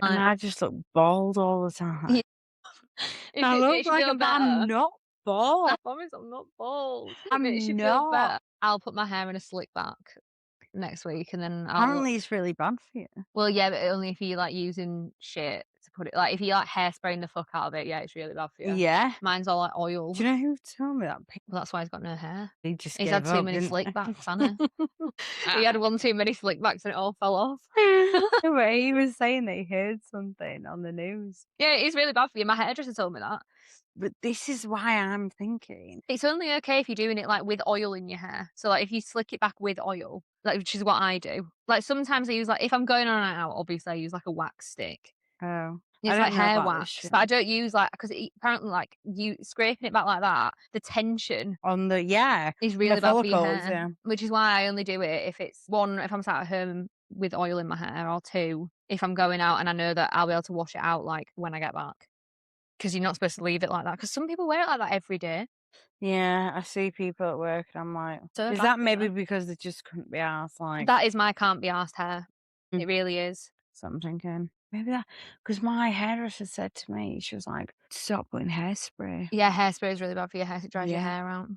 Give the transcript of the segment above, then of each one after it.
And I just look bald all the time. Yeah. If I it look makes you like feel a but I'm better, not I bald. promise I'm not bald. If it makes I'm you feel not. better, I'll put my hair in a slick back next week, and then I'll Apparently it's really bad for you. well, yeah, but only if you like using shit to put it like, if you like hairspraying the fuck out of it, yeah, it's really bad for you. Yeah. Mine's all like oil. Do you know who told me that? Well, that's why he's got no hair. He just He's gave had too up, many didn't slick backs, hasn't he? he? He had one too many slick backs and it all fell off. No, but he was saying that he heard something on the news. Yeah, it's really bad for you. My hairdresser told me that. But this is why I'm thinking. It's only okay if you're doing it, like, with oil in your hair. So, like, if you slick it back with oil, like, which is what I do. Like, sometimes I use, like if I'm going on and out, obviously, I use, like, a wax stick. Oh, I It's like don't know hair about this wax, shit. but I don't use, like, 'cause apparently, like, you scraping it back like that, the tension On the is the really bad for your follicles, hair, yeah. which is why I only do it if it's 1, if I'm sat at home with oil in my hair, or 2, if I'm going out and I know that I'll be able to wash it out, like, when I get back. 'Cause you're not supposed to leave it like that. 'Cause some people wear it like that every day. Yeah, I see people at work and I'm like, So is bad that for maybe you. because they just couldn't be arsed, like That is my can't be arsed hair. Mm. It really is. So I'm thinking, maybe that because my hairdresser said to me, she was like, "Stop putting hairspray." Yeah, hairspray is really bad for your hair. It dries your Yeah. hair out.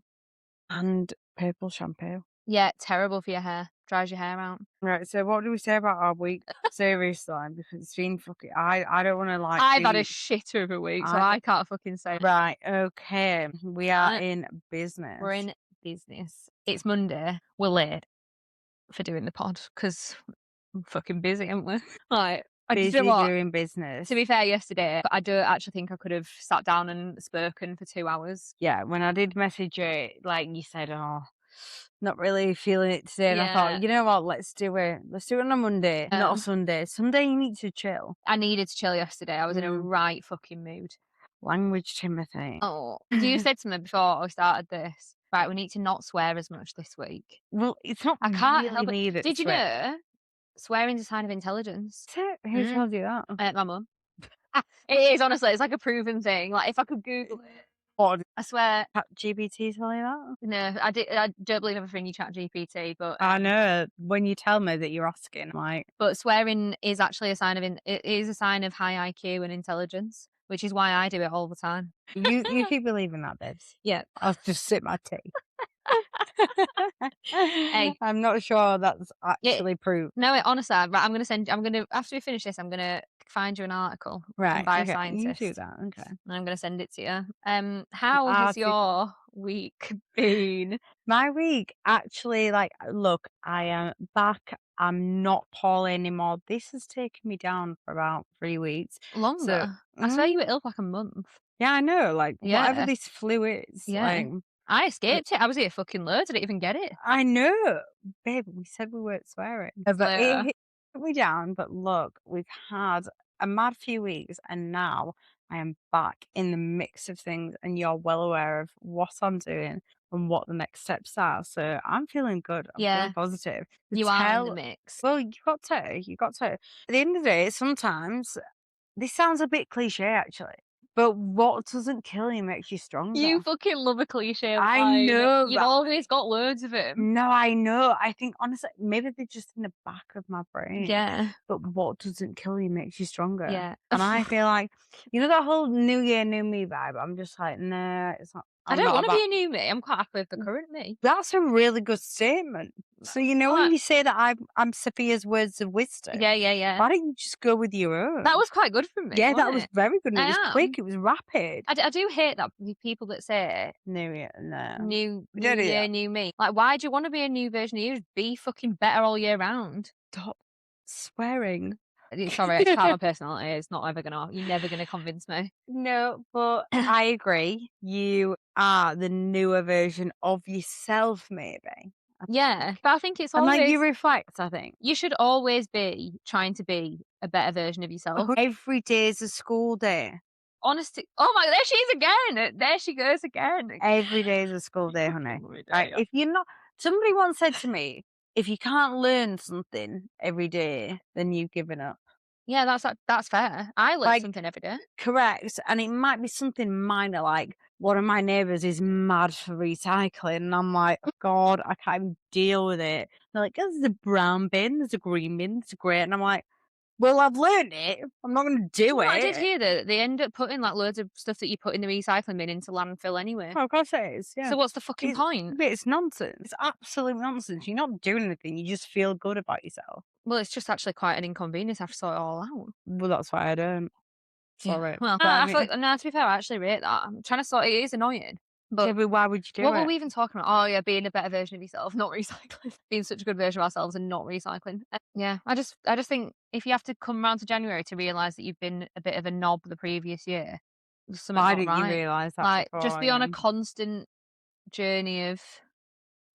And purple shampoo. Yeah, terrible for your hair. Dries your hair out. Right, so what do we say about our week? Seriously, because it's been fucking I don't wanna, like, I've had a be shitter of a week, so I I can't fucking say right, okay, we are that. in We're business. in business. It's Monday. We're late for doing the pod 'cause I'm fucking busy, aren't we? Like, do you know Busy what? doing business. To be fair, yesterday, I don't actually think I could have sat down and spoken for 2 hours. Yeah, when I did message you, like, you said, "Oh, not really feeling it today," and I Yeah. thought, "You know what? Let's do it. Let's do it on a Monday, not a Um, Sunday. Sunday you need to chill." I needed to chill yesterday. I was in a Mm, right fucking mood. language Timothy. Oh, you said to me before I started this, right, we need to not swear as much this week. Well, it's not I can't really help it. me that Did you swear. know swearing's a sign of intelligence? Who Mm, told you that? my mum. It is, honestly, it's like a proven thing. Like, if I could Google it, What, did I swear ChatGPT tell you that? no, I don't believe everything you ChatGPT, I know. When you tell me that you're asking, I'm like, but swearing is actually a sign of it is a sign of high IQ and intelligence, which is why I do it all the time. you keep believing that, babes. Yeah. I'll just sip my tea. Hey, I'm not sure that's yeah, actually proof. no, honestly, right, I'm gonna after we finish this, I'm gonna find you an article Right, by a okay, you do scientist, that, okay. and I'm gonna send it to you. How has Article. your week been? My week actually, like, look, I am back. I'm not poorly anymore. This has taken me down for about 3 weeks. So, Longer? I swear you mm, were ill for like a month. yeah, I know, like, whatever Yeah, this flu is, yeah. like, I I escaped it. I was here fucking loads. I didn't even get it. I know, babe, we said we weren't swearing. But Later. it took me down, but look, we've had a mad few weeks, and now I am back in the mix of things, and you're well aware of what I'm doing and what the next steps are. So I'm feeling good. I'm feeling Yeah, positive. The you are in the mix. well, you got to. At the end of the day, sometimes this sounds a bit cliche actually, but what doesn't kill you makes you stronger. You fucking love a cliche I line. know You've that. always got loads of them. No, I know. I think honestly, maybe they're just in the back of my brain. Yeah, But what doesn't kill you makes you stronger. yeah. And I feel like, that whole new year, new me vibe. I'm just like, nah, it's not. I I'm don't not wanna about. be a new me. I'm quite happy with the current me. That's a really good statement. So when What? you say that I'm Sophia's words of wisdom, Yeah, yeah, yeah. why don't you just go with your That own? was quite good from me, Yeah, that wasn't was it? very good. And it was I quick. am. It was rapid. I do hate that the people that say New year, no, we new don't do year, that. new me. Like, why do you wanna be a new version of you? Just be fucking better all year round. Stop swearing. Sorry, it's part of my personality. It's not ever gonna you're never gonna convince me. No, but I agree. You are the newer version of yourself, maybe. Yeah, but I think it's And like always you reflect, I think. you should always be trying to be a better version of yourself. Every day is a school day. Honesty oh my there she is again. There she goes again. Every day is a school day, honey. Like if you're not somebody once said to me, if you can't learn something every day, then you've given up. Yeah, that's fair. I learn Like something every day. correct. And it might be something minor, like one of my neighbours is mad for recycling. And I'm like, oh God, I can't even deal with it. They're like, there's a brown bin, there's a green bin, there's a grey. And I'm like, Well, I've learned it. I'm not gonna Do you do know what I did it. hear that they end up putting, like, loads of stuff that you put in the recycling bin into landfill anyway. Oh, of course it is, yeah. So what's the fucking It's point? but it's nonsense. It's absolute nonsense. You're not doing anything, you just feel good about yourself. Well, it's just actually quite an inconvenience to have to sort it all out. Well, that's why I don't. Yeah, Sorry. well, But I I feel mean like no, to be fair, I actually rate that. I'm trying to sort it is annoying, yeah, but but why would you do what were it? we even talking about? Oh, yeah, being a better version of yourself, not recycling. Being such a good version of ourselves and not recycling. Yeah, I just think if you have to come around to January to realise that you've been a bit of a knob the previous year, there's something Why not didn't you right. realise that Like, just before, be on yeah? a constant journey of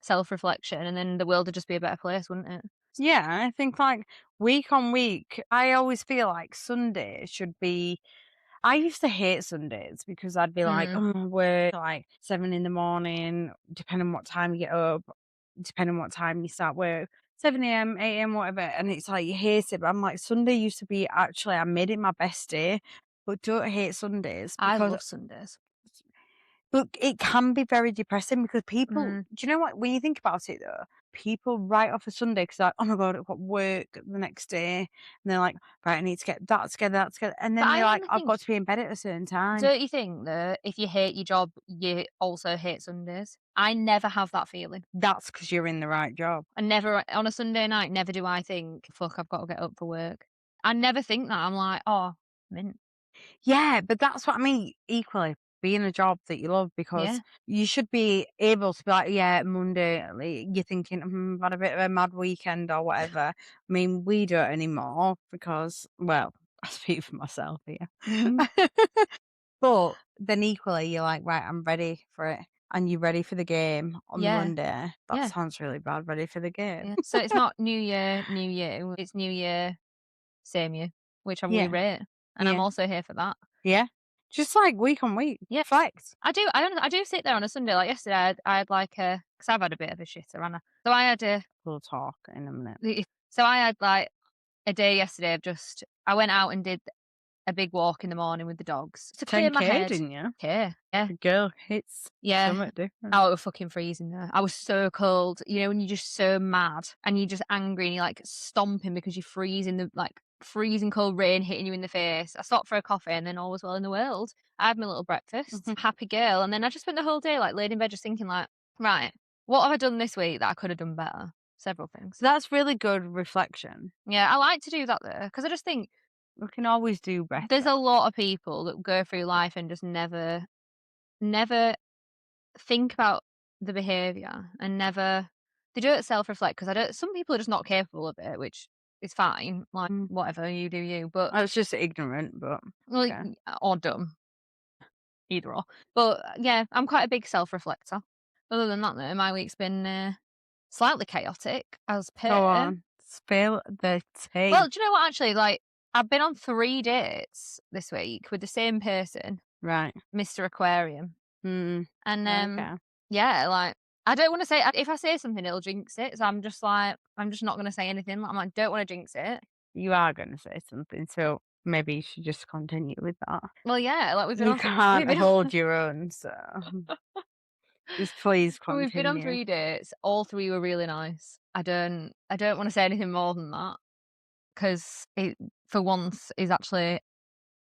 self-reflection, and then the world would just be a better place, wouldn't it? Yeah, I think, like, week on week, I always feel like Sunday should be I used to hate Sundays because I'd be like, Mm. "Oh, work like 7 in the morning, depending on what time you get up, depending on what time you start work, 7 AM, 8 AM, whatever," and it's like you hate it, but I'm like, Sunday used to be actually I made it my best day, but don't hate Sundays I because love Sundays. but it can be very depressing because people Mm. do you know what? When you think about it though, people write off a Sunday because 'cause like, "Oh my god, I've got work the next day," and they're like, "Right, I need to get that together," and But then I they're like, only "I've think got to be in bed at a certain time." don't you think that if you hate your job, you also hate Sundays? I never have that feeling. That's because 'cause you're in the right job. I never on a Sunday night, never do I think, "Fuck, I've got to get up for work." I never think that. I'm like, "Oh, mint." Yeah, but that's what I mean, equally, be in a job that you love because Yeah. you should be able to be like, "Yeah, Monday," like, you're thinking, I've had a bit of a mad weekend," or whatever. I mean, we don't anymore because well, I speak for myself here. Mhm. But then equally, you're like, "Right, I'm ready for it," and you're ready for the game on the Yeah. Monday. That Yeah. sounds really bad, ready for the game. Yeah. So it's not New Year, new you. It's New Year, same you, which we Yeah, rate, and I'm yeah, also here for that. yeah. Just like week on week, Yeah. flex. I do sit there on a Sunday, like yesterday, I had like a, because 'cause I've had a bit of a shitter, haven't I? So I had a We'll talk in a minute. so I had, like, a day yesterday of just I went out and did a big walk in the morning with the dogs to clear my 10K, head. didn't you? Yeah, yeah, The girl hits yeah. somewhat different. Oh, it was fucking freezing there. I was so cold. You know, when you're just so mad and you're just angry and you're, like, stomping because you're freezing the like, freezing cold rain hitting you in the face. I stopped for a coffee and then all was well in the world. I had my little breakfast, Mhm. happy girl, and then I just spent the whole day, like, laid in bed just thinking, like, "Right, what have I done this week that I could have done better?" Several things. That's really good reflection. Yeah, I like to do that though, because I just think We can always do there's better. a lot of people that go through life and just never think about the behaviour and never they don't self-reflect, because I don't some people are just not capable of it, which is fine, like, Mm. whatever, you do you, but That's just ignorant, but well, okay. or dumb, either or. But, yeah, I'm quite a big self-reflector. Other than that though, my week's been, slightly chaotic as per. Go on, spill the tea. Well, do you know what, actually, like, I've been on 3 dates this week with the same person, Right. Mr. Aquarium. Mm. And, Okay. yeah, like, I don't wanna say if I say something, it'll jinx it, so I'm just like, I'm just not gonna say anything, I'm like, "Don't wanna jinx it." You are gonna say something, so maybe you should just continue with that. Well, yeah, like, You we've can't been hold on your own, so just please we've been on continue. 3 dates, all 3 were really nice. I don't wanna say anything more than that, 'cause it, for once, is actually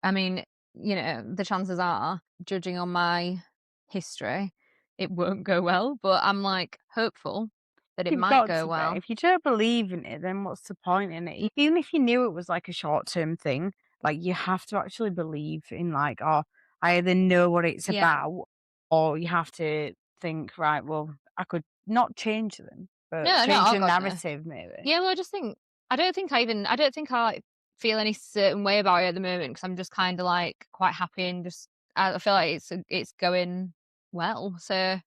I mean, the chances are, judging on my history, it won't go well, but I'm, like, hopeful that it You've might got go to be. well. If you don't believe in it, then what's the point in it? Even if you knew it was like a short term thing, like you have to actually believe in like, oh, I either know what it's Yeah. about, or you have to think, right, well, I could not change them, but No, no, change oh the god, no. narrative maybe. Yeah, well, I just think I don't think I, like, feel any certain way about it at the moment, because 'cause I'm just kinda, like, quite happy and just I feel like it's going well, so,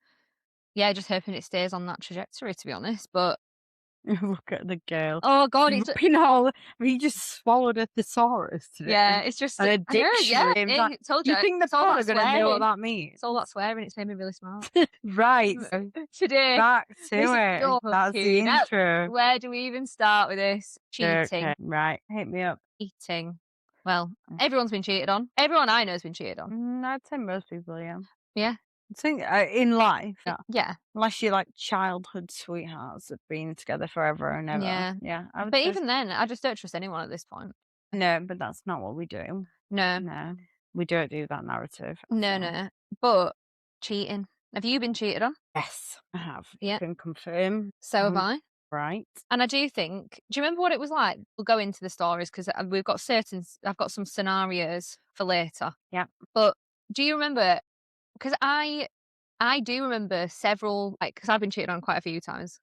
yeah, just hoping it stays on that trajectory, to be honest, but Look at the girl. oh god, it's Ripping all I mean, you just swallowed a thesaurus today yeah, it's just and a I know, yeah, dictionary. It's like, told you you, think the it's all pod that are gonna know what swearing. that means? It's all that swearing, it's made me really smart. Right, so Today, back this to it. oh, That's the fucking hell. intro. Where do we even start with this? Okay, Cheating. right, hit me up. Eating. Well, everyone's been cheated on. Everyone I know has been cheated on. I'd say most people, yeah. Yeah. I think, in life, yeah, Yeah. unless you're like childhood sweethearts that have been together forever and ever. Yeah. Yeah, I would But say even then, I just don't trust anyone at this point. No, but that's not what we do. No, No, we don't do that narrative no, at all. no. But cheating. Have you been cheated on? Yes, I have. Yeah, Can confirm. so have 100 I. right. And I do you remember what it was like? We'll go into the stories because we've got I've got some scenarios for later. Yeah. But do you remember? Because I do remember several, like, because I've been cheated on quite a few times.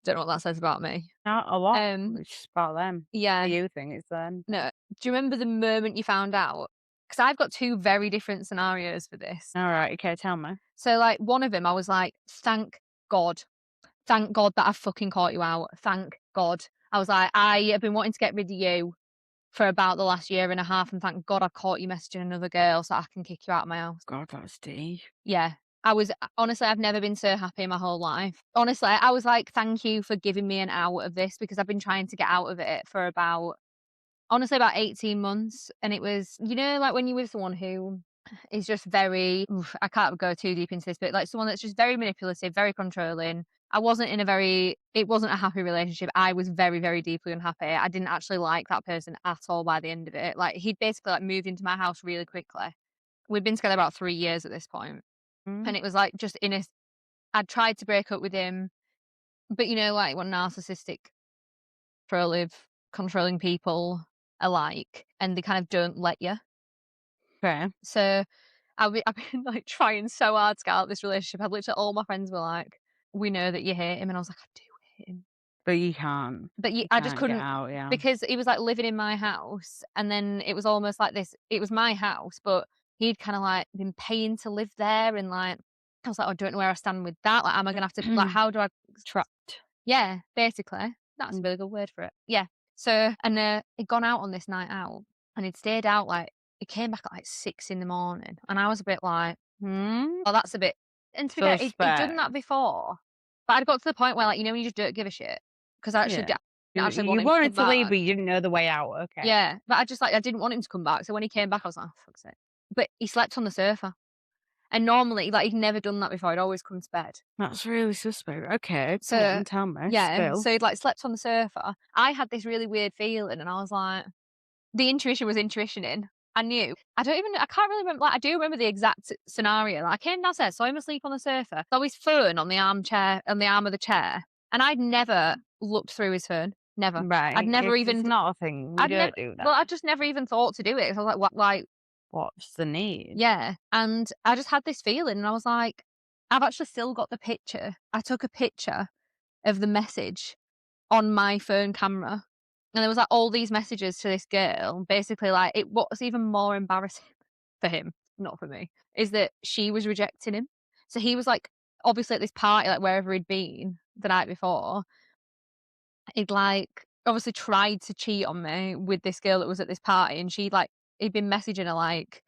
Don't know what that says about me. Not a lot. Um, It's just about them. What yeah, you think it's them. no. Do you remember the moment you found out? Because I've got two very different scenarios for this. Alright, okay, tell me. So, like, one of them, I was like, "Thank God, thank God that I fucking caught you out. Thank God." I was like, "I have been wanting to get rid of you for about the last year and a half, and thank God I caught you messaging another girl so I can kick you out of my house." God, that's deep. Yeah. Honestly, I've never been so happy in my whole life. Honestly, I was like, "Thank you for giving me an out of this," because I've been trying to get out of it for about, honestly, about 18 months, and it was, like, when you're with someone who is just very I can't go too deep into this, but, like, someone that's just very manipulative, very controlling. It wasn't a happy relationship. I was very, very deeply unhappy. I didn't actually like that person at all by the end of it. Like, he'd basically, like, moved into my house really quickly. We'd been together about 3 years at this point, Mm, and it was, like, just in a I'd tried to break up with him, but, like, what narcissistic, controlling, controlling people are like, and they kind of don't let you. fair. So I've been, like, trying so hard to get out of this relationship. I literally all my friends were like, "We know that you hate him," and I was like, "I do hate him." But you can't. But You I just can't get couldn't, out, yeah. because he was, like, living in my house, and then it was almost like this, it was my house, but he'd kinda, like, been paying to live there, and, like, I was like, "Oh, I don't know where I stand with that. Like, am I gonna have to, like, how do I?" Trapped. Yeah, basically. That's a Mm. really good word for it. Yeah. So, and, he'd gone out on this night out, and he'd stayed out, like, he came back at, like, 6 in the morning, and I was a bit like, Hmm? "Oh, that's a bit," and to be fair, he'd done Suspect. that before, but I'd got to the point where, like, when you just don't give a shit, 'cause I actually Yeah. didn't You actually want you him to wanted come to leave, back. but you didn't know the way out. Okay. Yeah, but I didn't want him to come back, so when he came back, I was like, "Oh, fuck's sake." But he slept on the sofa, and normally, like, he'd never done that before, he'd always come to bed. That's really suspect. Okay, go So on, tell me yeah, still. so he'd, like, slept on the sofa. I had this really weird feeling, and I was like, the intuition was intuitioning. I knew. I can't really remember, like, I do remember the exact scenario. Like, I came downstairs, saw him asleep on the sofa, saw his phone on the arm of the chair, and I'd never looked through his phone. Never. I'd Right, never it's even not a thing. We I'd never don't do that. well, I just never even thought to do it. So I was like, "What?" Like, What's the need? yeah, and I just had this feeling, and I was like, I've actually still got the picture. I took a picture of the message on my phone camera, and there was, like, all these messages to this girl, basically, like, what's even more embarrassing for him, not for me, is that she was rejecting him. So he was, like, obviously at this party, like, wherever he'd been the night before, he'd, like, obviously tried to cheat on me with this girl that was at this party, and he'd been messaging her, like,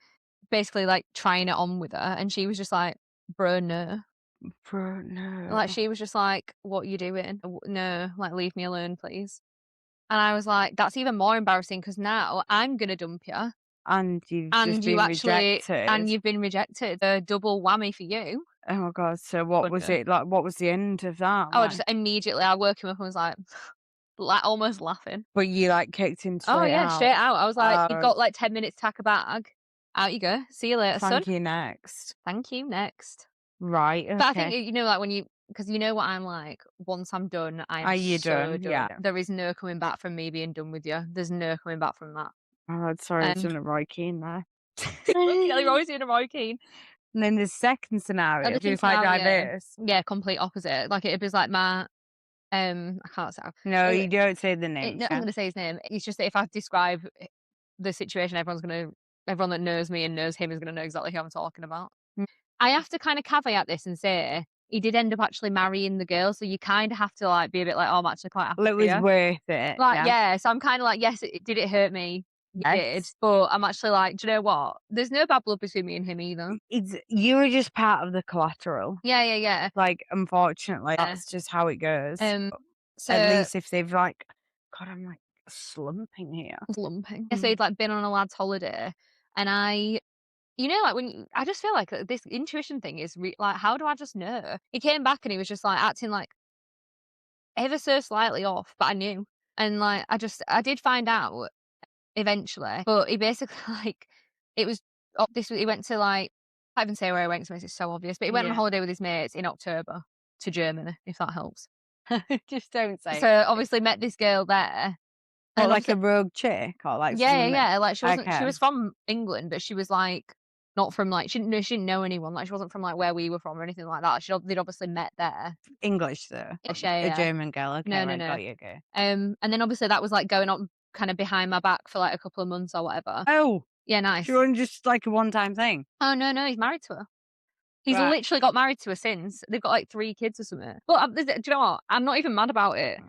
basically, like, trying it on with her, and she was just like, "Bro, no." Bro, Like, no. she was just like, "What you doing? No, like, leave me alone, please." And I was like, "That's even more embarrassing because now I'm gonna dump you, And you've just been and rejected. you've been rejected. A double whammy for you." Oh my god, so what But was no. it like, what was the end of that I just like? immediately, I woke him up and was like, almost laughing. But you, like, kicked him Oh, straight yeah, straight out? out. I was like, "You've Oh, got, like, 10 minutes to pack a bag. Out you go. See you later, son. thank you, next. Thank you, next." Right, But I okay. think, like, when you, because you know what I'm like, once I'm done, I am Are you so done? done. Yeah. There is no coming back from me being done with you. There's no coming back from that. Oh, sorry, I was Um, doing a Roy Keane there. Fucking hell, you're always doing a Roy Keane. And then the second At scenario, the if you same was, like, scenario, diverse. yeah, complete opposite. Like, it was like my, I can't say, No, you it don't say the names, no, I'm yeah? gonna say his name. It's just that if I describe the situation, everyone that knows me and knows him is gonna know exactly who I'm talking about. Mm. I have to kind of caveat this and say he did end up actually marrying the girl, so you kind of have to, like, be a bit like, "Oh, I'm actually quite Well, happy it for was you." worth it, Like, yeah. yeah, so I'm kinda like, "Yes, did it hurt me? You did." Yes. But I'm actually like, "Do you know what? There's no bad blood between me and him either." It's you were just part of the collateral. Yeah, yeah, yeah. Like, unfortunately, Yeah. that's just how it goes. Um, But at so least if they've, like God, I'm, like, slumping here. lumping. Yeah, so Mm. he'd, like, been on a lad's holiday, and like, I just feel like, this intuition thing is like, how do I just know? He came back and he was just, like, acting, like, ever so slightly off, but I knew. And, like, I did find out, eventually, but he basically, like, it was he went to, like, I can't even say where he went 'cause it makes it so obvious, but he went on Yeah. holiday with his mates in October to Germany, if that helps. Just don't say So, it. obviously met this girl there, What, and like obviously a rogue chick or like yeah, someone that yeah, like, she okay, was from England, but she was, like, not from, like, she didn't know anyone, like, she wasn't from, like, where we were from or anything like that. They'd obviously met there. English though, Yeah, yeah, a yeah. German girl. Okay, No, no, right, no. got you, okay. And then obviously that was, like, going on kinda behind my back for, like, a couple of months or whatever. Oh, Yeah, she nice. wasn't just like a one-time thing? Oh, no, no, he's married to her. He's Right. literally got married to her since. They've got, like, 3 kids or something. But, do you know what? I'm not even mad about it.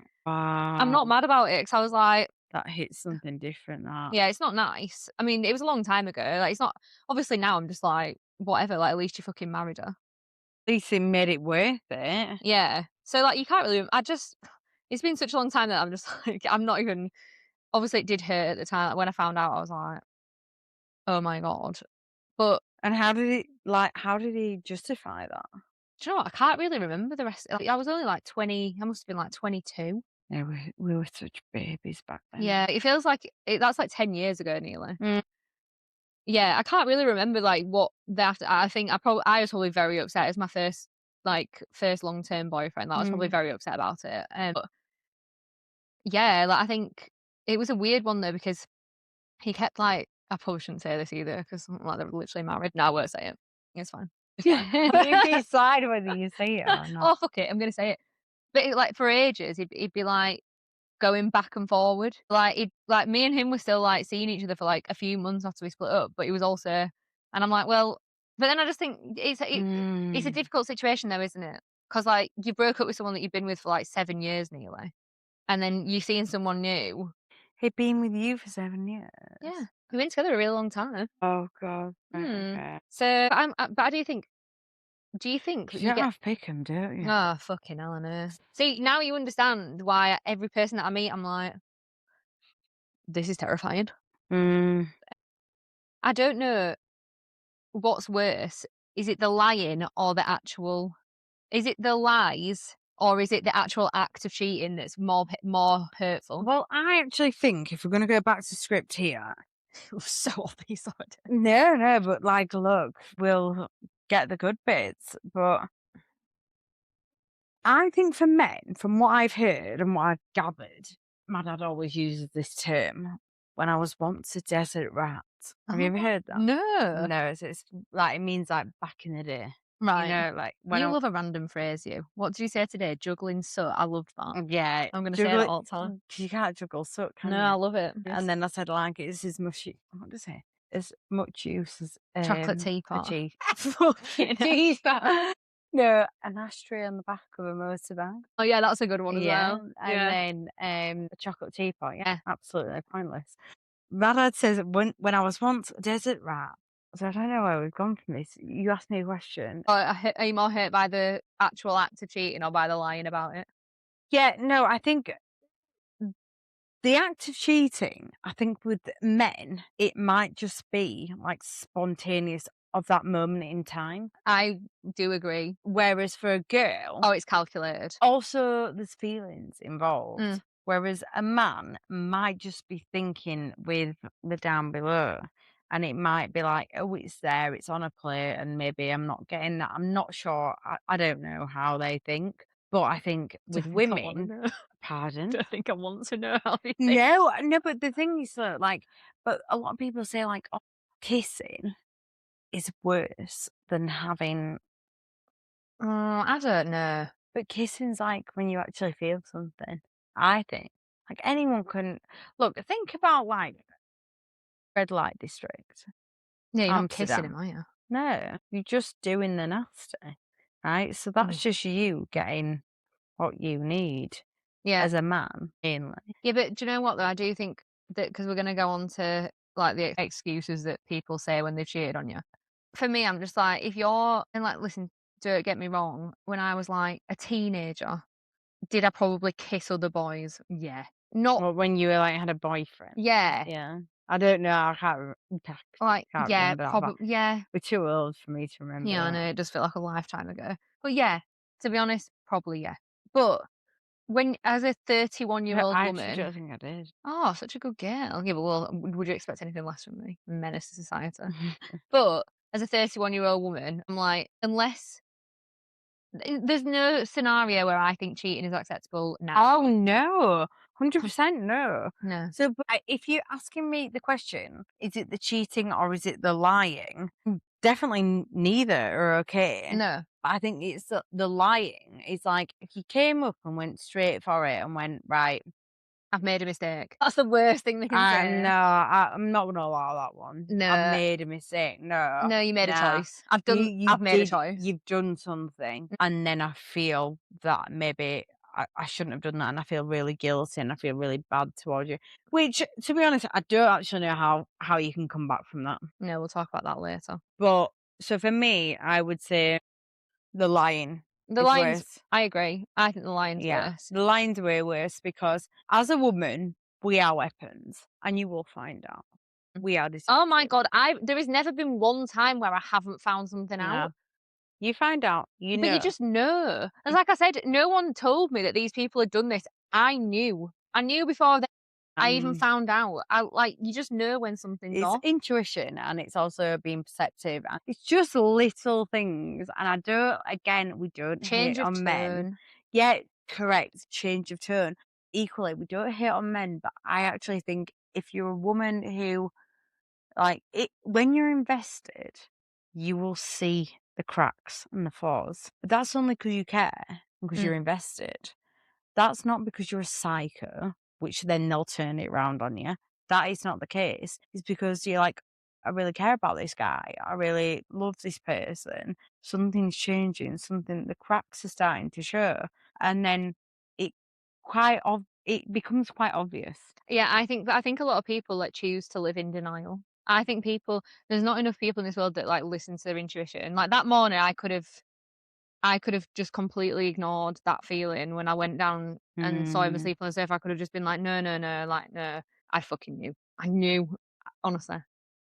I'm not Wow, mad about it because I was like, that hits something different, that. "Yeah, it's not nice." I mean, it was a long time ago, like, it's not obviously now I'm just like, "Whatever, like, at least you fucking married her." At least it made it worth it. Yeah. So, like, you can't really it's been such a long time that I'm just like, I'm not even obviously, it did hurt at the time, like, when I found out, I was like, "Oh my god." But And how did he justify that? do you know what? I can't really remember the rest, like, I was only, like, 20, I must have been, like, 22. Yeah, we were such babies back then. Yeah, it feels like that's, like, 10 years ago nearly. Mm, Yeah, I can't really remember, like, what the after I think I was probably very upset. It was my first, like, first long-term boyfriend, like, I was probably mm. very upset about it, but yeah, like, I think it was a weird one though because he kept, like, I probably shouldn't say this either 'cause, like, they're literally married. No, I won't say it. It's fine. It's fine. You decide whether you say it or not. Oh, fuck it, I'm gonna say it. But like, for ages, he'd be, like, going back and forward. Like, me and him were still, like, seeing each other for, like, a few months after we split up, but he was also, and I'm like, "Well," but then I just think it's a Mm. difficult situation though, isn't it? Because like, you broke up with someone that you've been with for, like, 7 years nearly, and then you're seeing someone new. He'd been with you for 7 Yeah. years? We've been together a really long time. Oh god, right, Hmm. okay. So, but I do you think 'Cause that you you don't get have pick 'em, don't you? oh, fucking hell on earth. See, now you understand why every person that I meet, I'm like, "This is terrifying." Mm. I don't know what's worse. Is it the lying or the actual is it the lies or is it the actual act of cheating that's more hurtful? Well, I actually think if we're gonna go back to script here. It was so obvious already. No, no, but, like, look, we'll get the good bits, but I think for men, from what I've heard and what I've gathered, my dad always uses this term, "When I was once a desert rat." Have you Oh, ever heard that? no. No, it's like, it means, like, back in the day. You Right. know, like, when You I love a random phrase, you. What did you say today? Juggling soot. I loved that. yeah, I'm gonna say juggle that it all the time. you can't juggle soot, No, can I you? love it. And Yes. then I said, like, it's as much what does it? As much use as, Chocolate a teapot. tea Fucking hell. teapot. No, an ashtray on the back of a motorbike. Oh, yeah, that's a good one as Yeah, well. and Yeah. then, a chocolate teapot, yeah, Yeah. absolutely pointless. My dad says, "When I was once a desert rat." So I don't know where we've gone from this. You asked me a question. Or are you more hurt by the actual act of cheating or by the lying about it? Yeah, no, I think the act of cheating, I think with men, it might just be, like, spontaneous of that moment in time, I do agree. whereas for a girl Oh, it's calculated. also, there's feelings Mm. involved, whereas a man might just be thinking with the down below, and it might be like, "Oh, it's there, it's on a plate, and maybe I'm not getting that." I'm not sure. I don't know how they think, but I think with Don't think I wanna women. know. Pardon? Don't think I want to know how they think. No, no, but the thing is that, like, but a lot of people say, like, "Oh, kissing is worse than having." I don't know. But kissing's like when you actually feel something, I think. Like, anyone can look, think about, like, red light district, Yeah, you're not kissing him, Amsterdam. are you? No, you're just doing the nasty, right? So that's Mm. just you getting what you need Yeah. as a man, mainly. Yeah, but do you know what though? I do think that because we're gonna go on to, like, the excuses that people say when they've cheated on you. For me, I'm just like, if you're and, like, listen, don't get me wrong, when I was, like, a teenager, did I probably kiss other boys? Yeah. Not Well, when you were, like, had a boyfriend. yeah. Yeah. I don't know, I Like, can't yeah, remember that, but probably yeah. we're too old for me to remember Yeah, I that. know, it does feel like a lifetime ago. But yeah, to be honest, probably yeah. But when as a Yeah, 31-year-old I actually woman. don't think I did. Oh, such a good girl. Yeah, but well, would you expect anything less from me? Menace to society. But as a 31-year-old woman, I'm like, unless there's no scenario where I think cheating is acceptable now. Oh, no. 100% no. No, So, but if you're asking me the question, is it the cheating or is it the lying? Definitely neither are okay. no, But I think it's the lying. It's like if you came up and went straight for it and went, right, I've made a mistake. That's the worst thing they can no, say. I'm not going to allow that one. I've No, made a mistake. No, no, you made a nah. choice. You I've made a did, choice. you've done something. And then I feel that maybe I shouldn't have done that. And I feel really guilty and I feel really bad towards you. Which, to be honest, I don't actually know how you can come back from that. No, we'll talk about that later. But so for me, I would say the lying The is lion's worse. I agree. I think the lion's Yeah, worse. the lying's way worse because as a woman, we are weapons, and you will find out. We are Oh my deceptive. god, I there has never been one time where I haven't found something No, out. you find out, you But you know. just know. And It like I said, no one told me that these people had done this. I knew. I knew before I even um, found out. I like you just know when something's it's off. intuition and it's also being perceptive, and it's just little things, and I don't again, we don't hate Change of on men. tone. Yeah, correct, change of tone. Equally, we don't hate on men, but I actually think if you're a woman who like it when you're invested, you will see the cracks and the flaws. But that's only because you care, because Mm, you're invested. That's not because you're a psycho, which then they'll turn it around on you. That is not the case. It's because you're like, I really care about this guy. I really love this person. Something's changing. Something, the cracks are starting to show, and then it it becomes quite obvious. yeah, I think a lot of people, like, choose to live in denial. I think people there's not enough people in this world that, like, listen to their intuition. Like, that morning, I could have just completely ignored that feeling when I went down and saw him Mm. asleep on the sofa. I could have just been like, "No, no, no," like, "No." I fucking knew. I knew, honestly.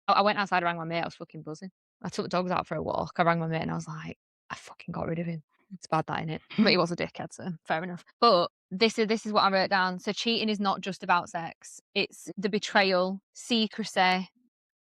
I went outside, I rang my mate, I was fucking buzzing. I took the dogs out for a walk, I rang my mate and I was like, "I fucking got rid of him." It's bad that, innit? But he was a dickhead, so fair enough. But this is what I wrote down. So cheating is not just about sex. It's the betrayal, secrecy,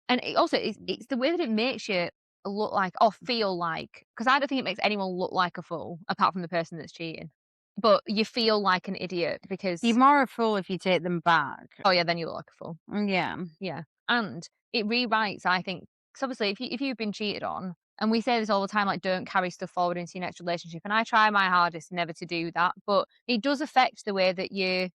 and it's the way that it makes you look like or feel like, because I don't think it makes anyone look like a fool apart from the person that's cheating. But you feel like an idiot You're because more a fool if you take them back. oh yeah, then you look like a fool. Yeah. Yeah. And it rewrites, I think, because obviously if you've been cheated on, and we say this all the time, like don't carry stuff forward into your next relationship. And I try my hardest never to do that, but it does affect the way that you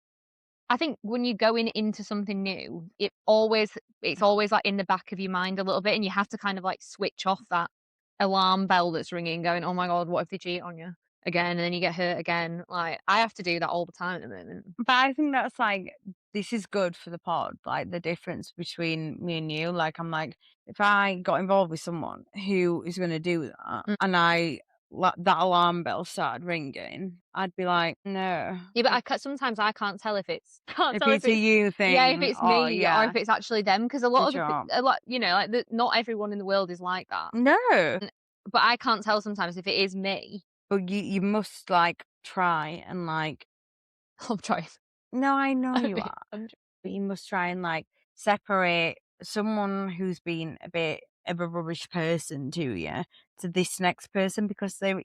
I think when you're going into something new, it's always, like, in the back of your mind a little bit, and you have to kind of, like, switch off that alarm bell that's ringing going, "Oh my god, what if they cheat on you again?" And then you get hurt again. Like, I have to do that all the time at the moment. But I think that's like this is good for the pod, like the difference between me and you. Like I'm like, if I got involved with someone who is gonna do that Mm. and that alarm bell started ringing, I'd be like, no. Yeah, but sometimes I can't tell if it's can't If tell if it's a it's you yeah, if thing, it's oh me or yeah, if it's actually them, because a lot good of the p job. a lot like, not everyone in the world is like that. No. N But I can't tell sometimes if it is me. But you must like try and like I'm trying. no, I know a you bit. are. But you must try and like separate someone who's been a bit of a rubbish person to you to this next person because they're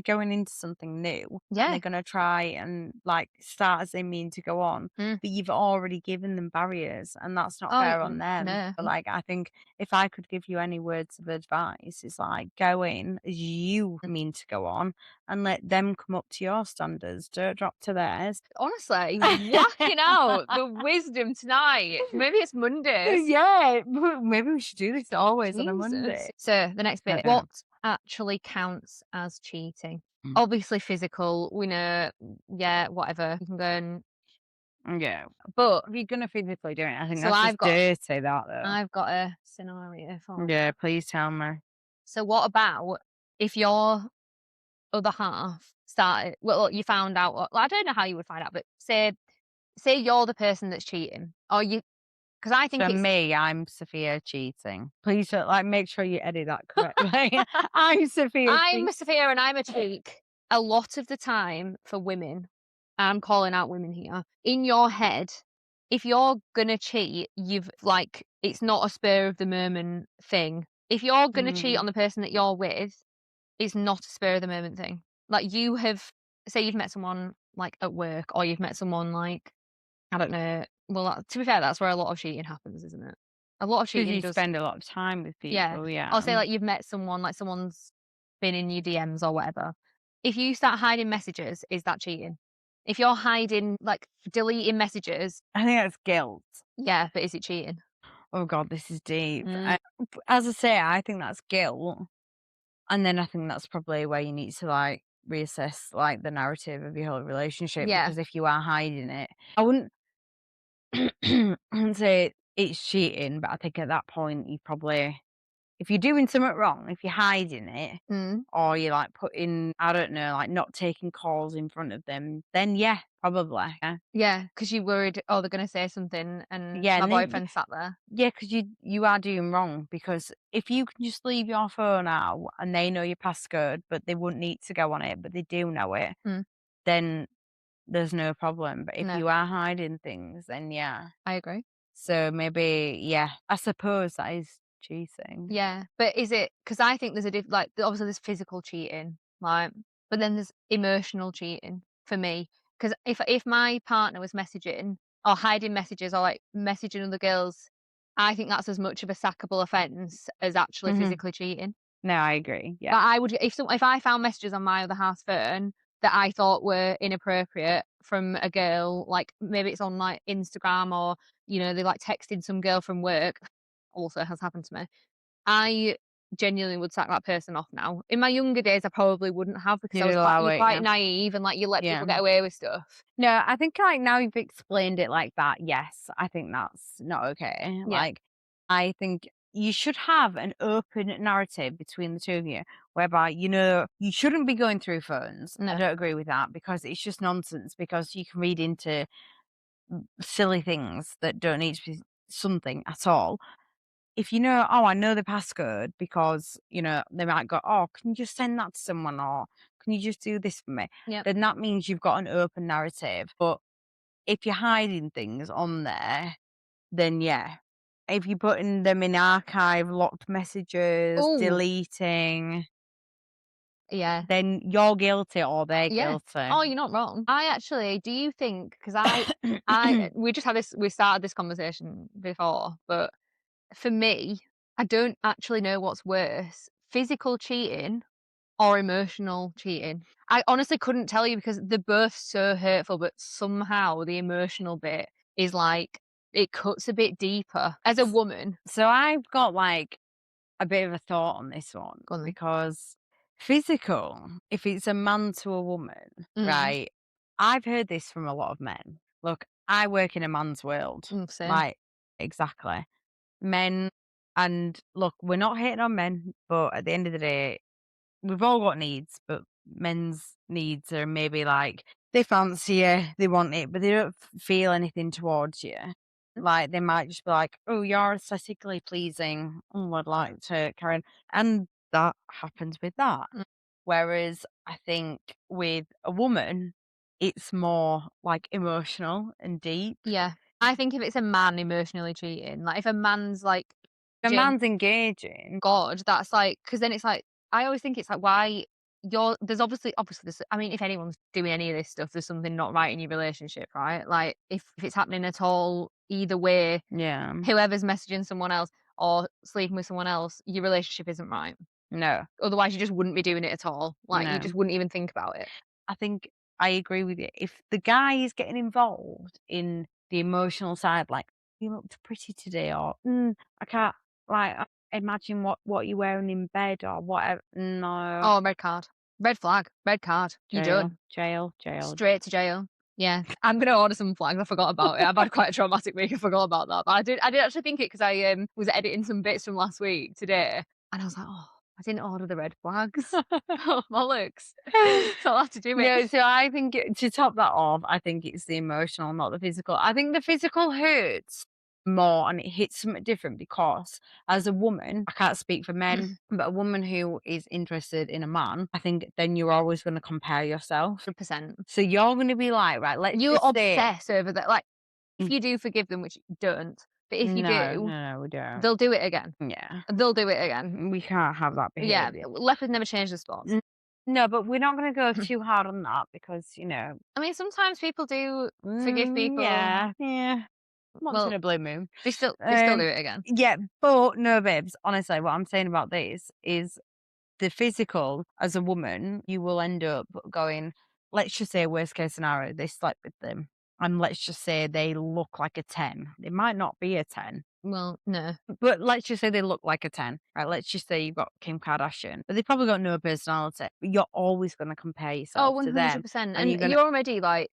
going into something new and Yeah. they're gonna try and like start as they mean to go on. Mm. But you've already given them barriers and that's not Oh, fair on them. no. But like I think if I could give you any words of advice, it's like go in as you mean to go on and let them come up to your standards. Don't drop to theirs. Honestly, whacking out the wisdom tonight. Maybe it's Mondays. Yeah, maybe we should do this always on a Jesus. Monday. So the next I bit, don't know. what actually counts as cheating? Mm. Obviously physical, we know, yeah, whatever. You can go and Yeah. but If you're gonna physically do it, I think so that's just dirty that though. I've got a scenario for you. Yeah, please tell me. So what about if your other half started well, you found out well, I don't know how you would find out, but say you're the person that's cheating or you because I think So it's me, I'm Sophia cheating. Please don't like make sure you edit that correctly. I'm Sophia cheating. I'm Sophia and I'm a cheek. A lot of the time for women, I'm calling out women here. In your head, if you're gonna cheat, you've like it's not a spur of the moment thing. If you're gonna cheat Mm. on the person that you're with, it's not a spur of the moment thing. Like you have say you've met someone like at work or you've met someone like I don't know. Well, to be fair, that's where a lot of cheating happens, isn't it? A lot of 'Cause cheating you does, spend a lot of time with yeah. people, yeah. I'll say like you've met someone, like someone's been in your DMs or whatever. If you start hiding messages, is that cheating? If you're hiding, like deleting messages, I think that's guilt. yeah, but is it cheating? Oh god, this is deep. Mm, As I say, I think that's guilt, and then I think that's probably where you need to, like, reassess, like, the narrative of your whole relationship, yeah. because if you are hiding it, I wouldn't I wouldn't say it's cheating, but I think at that point, you probably if you're doing something wrong, if you're hiding it, Mm. or you're, like, putting I don't know, like, not taking calls in front of them, then yeah, probably, yeah. Yeah, because you worried, oh, they're gonna say something, and Yeah, my and then boyfriend sat there. yeah, because you are doing wrong, because if you can just leave your phone out and they know your passcode, but they wouldn't need to go on it, but they do know it, Mm, then there's no problem, but if no, you are hiding things, then yeah. I agree. So maybe yeah, I suppose that is cheating. Yeah, but is it? Because I think there's a like, obviously there's physical cheating, like, but then there's emotional cheating for me. Because if my partner was messaging or hiding messages or, like, messaging other girls, I think that's as much of a sackable offence as actually Mhm. physically cheating. No, I agree, yeah. But I would if I found messages on my other half's phone that I thought were inappropriate from a girl, like, maybe it's on, like, Instagram or, they, like, texted some girl from work, also has happened to me. I genuinely would sack that person off now. In my younger days, I probably wouldn't have because I You'd was quite allow you're it, quite yeah. naive and, like, you let Yeah. people get away with stuff. No, I think, like, now you've explained it like that, yes, I think that's not okay. Yeah. Like, I think you should have an open narrative between the two of you, whereby, you shouldn't be going through phones. I No. don't agree with that, because it's just nonsense, because you can read into silly things that don't need to be something at all. If you know, "Oh, I know the passcode," because, they might go, "Oh, can you just send that to someone?" or "Can you just do this for me?" Yep. Then that means you've got an open narrative. But if you're hiding things on there, then yeah. If you're putting them in archive, locked messages, Oh, deleting, yeah. then you're guilty or they're Yeah. guilty. Oh, you're not wrong. I actually do you think? Because I we just had this we started this conversation before, but for me, I don't actually know what's worse, physical cheating or emotional cheating. I honestly couldn't tell you because they're both so hurtful, but somehow the emotional bit is like it cuts a bit deeper. As a woman, So I've got, like, a bit of a thought on this one, go on then. because physical, if it's a man to a woman, Mm, right? I've heard this from a lot of men. Look, I work in a man's world. same. Like, exactly. Men, and look, we're not hating on men, but at the end of the day, we've all got needs, but men's needs are maybe like they fancy you, they want it, but they don't feel anything towards you. Like, they might just be like, "Oh, you're aesthetically pleasing. Oh, I'd like to carry on." And that happens with that. Mm, Whereas I think with a woman, it's more like emotional and deep. yeah. I think if it's a man emotionally cheating, like if a man's like If a gen man's engaging, God, that's like because then it's like I always think it's like why there's obviously there's I mean, if anyone's doing any of this stuff, there's something not right in your relationship, right? Like if it's happening at all, either way, yeah, whoever's messaging someone else or sleeping with someone else, your relationship isn't right. no, Otherwise, you just wouldn't be doing it at all. Like you no. just wouldn't even think about it. I think I agree with you. If the guy is getting involved in the emotional side, like, "You looked pretty today," or I can't, like, imagine what you're wearing in bed," or whatever. No, Oh, red card, red flag, red card. You jail, done jail, jail. straight to jail. Yeah, I'm gonna order some flags. I forgot about it. I've had quite a traumatic week. I forgot about that, but I did actually think it because I was editing some bits from last week today, and I was like, oh, I didn't order the red flags. Oh, bollocks. So I'll have to do it. No, so I think to top that off, I think it's the emotional, not the physical. I think the physical hurts, more and it hits something different because as a woman, I can't speak for men, but a woman who is interested in a man, I think then you're always going to compare yourself. 100%. So you're going to be like, right, let's You just say, obsess over that, like, if "Mm, you do forgive them, which you don't, but if you no, do, no, no, we don't. they'll do it again. Yeah, They'll do it again. we can't have that Yeah, behavior. leopards never change their spots. N- No, but we're not going to go too hard on that because, I mean, sometimes people do forgive people. yeah, yeah, once in Well, a blue moon. they still do it again. Yeah, but no, babes, honestly, what I'm saying about this is the physical as a woman, you will end up going, let's just say worst case scenario, they slept with them. And let's just say they look like a 10. They might not be a 10, Well, no. but let's just say they look like a 10, right? Let's just say you've got Kim Kardashian, but they probably got no personality. But you're always going to compare Oh, yourself to them, 100%. and And you're going to you're already like,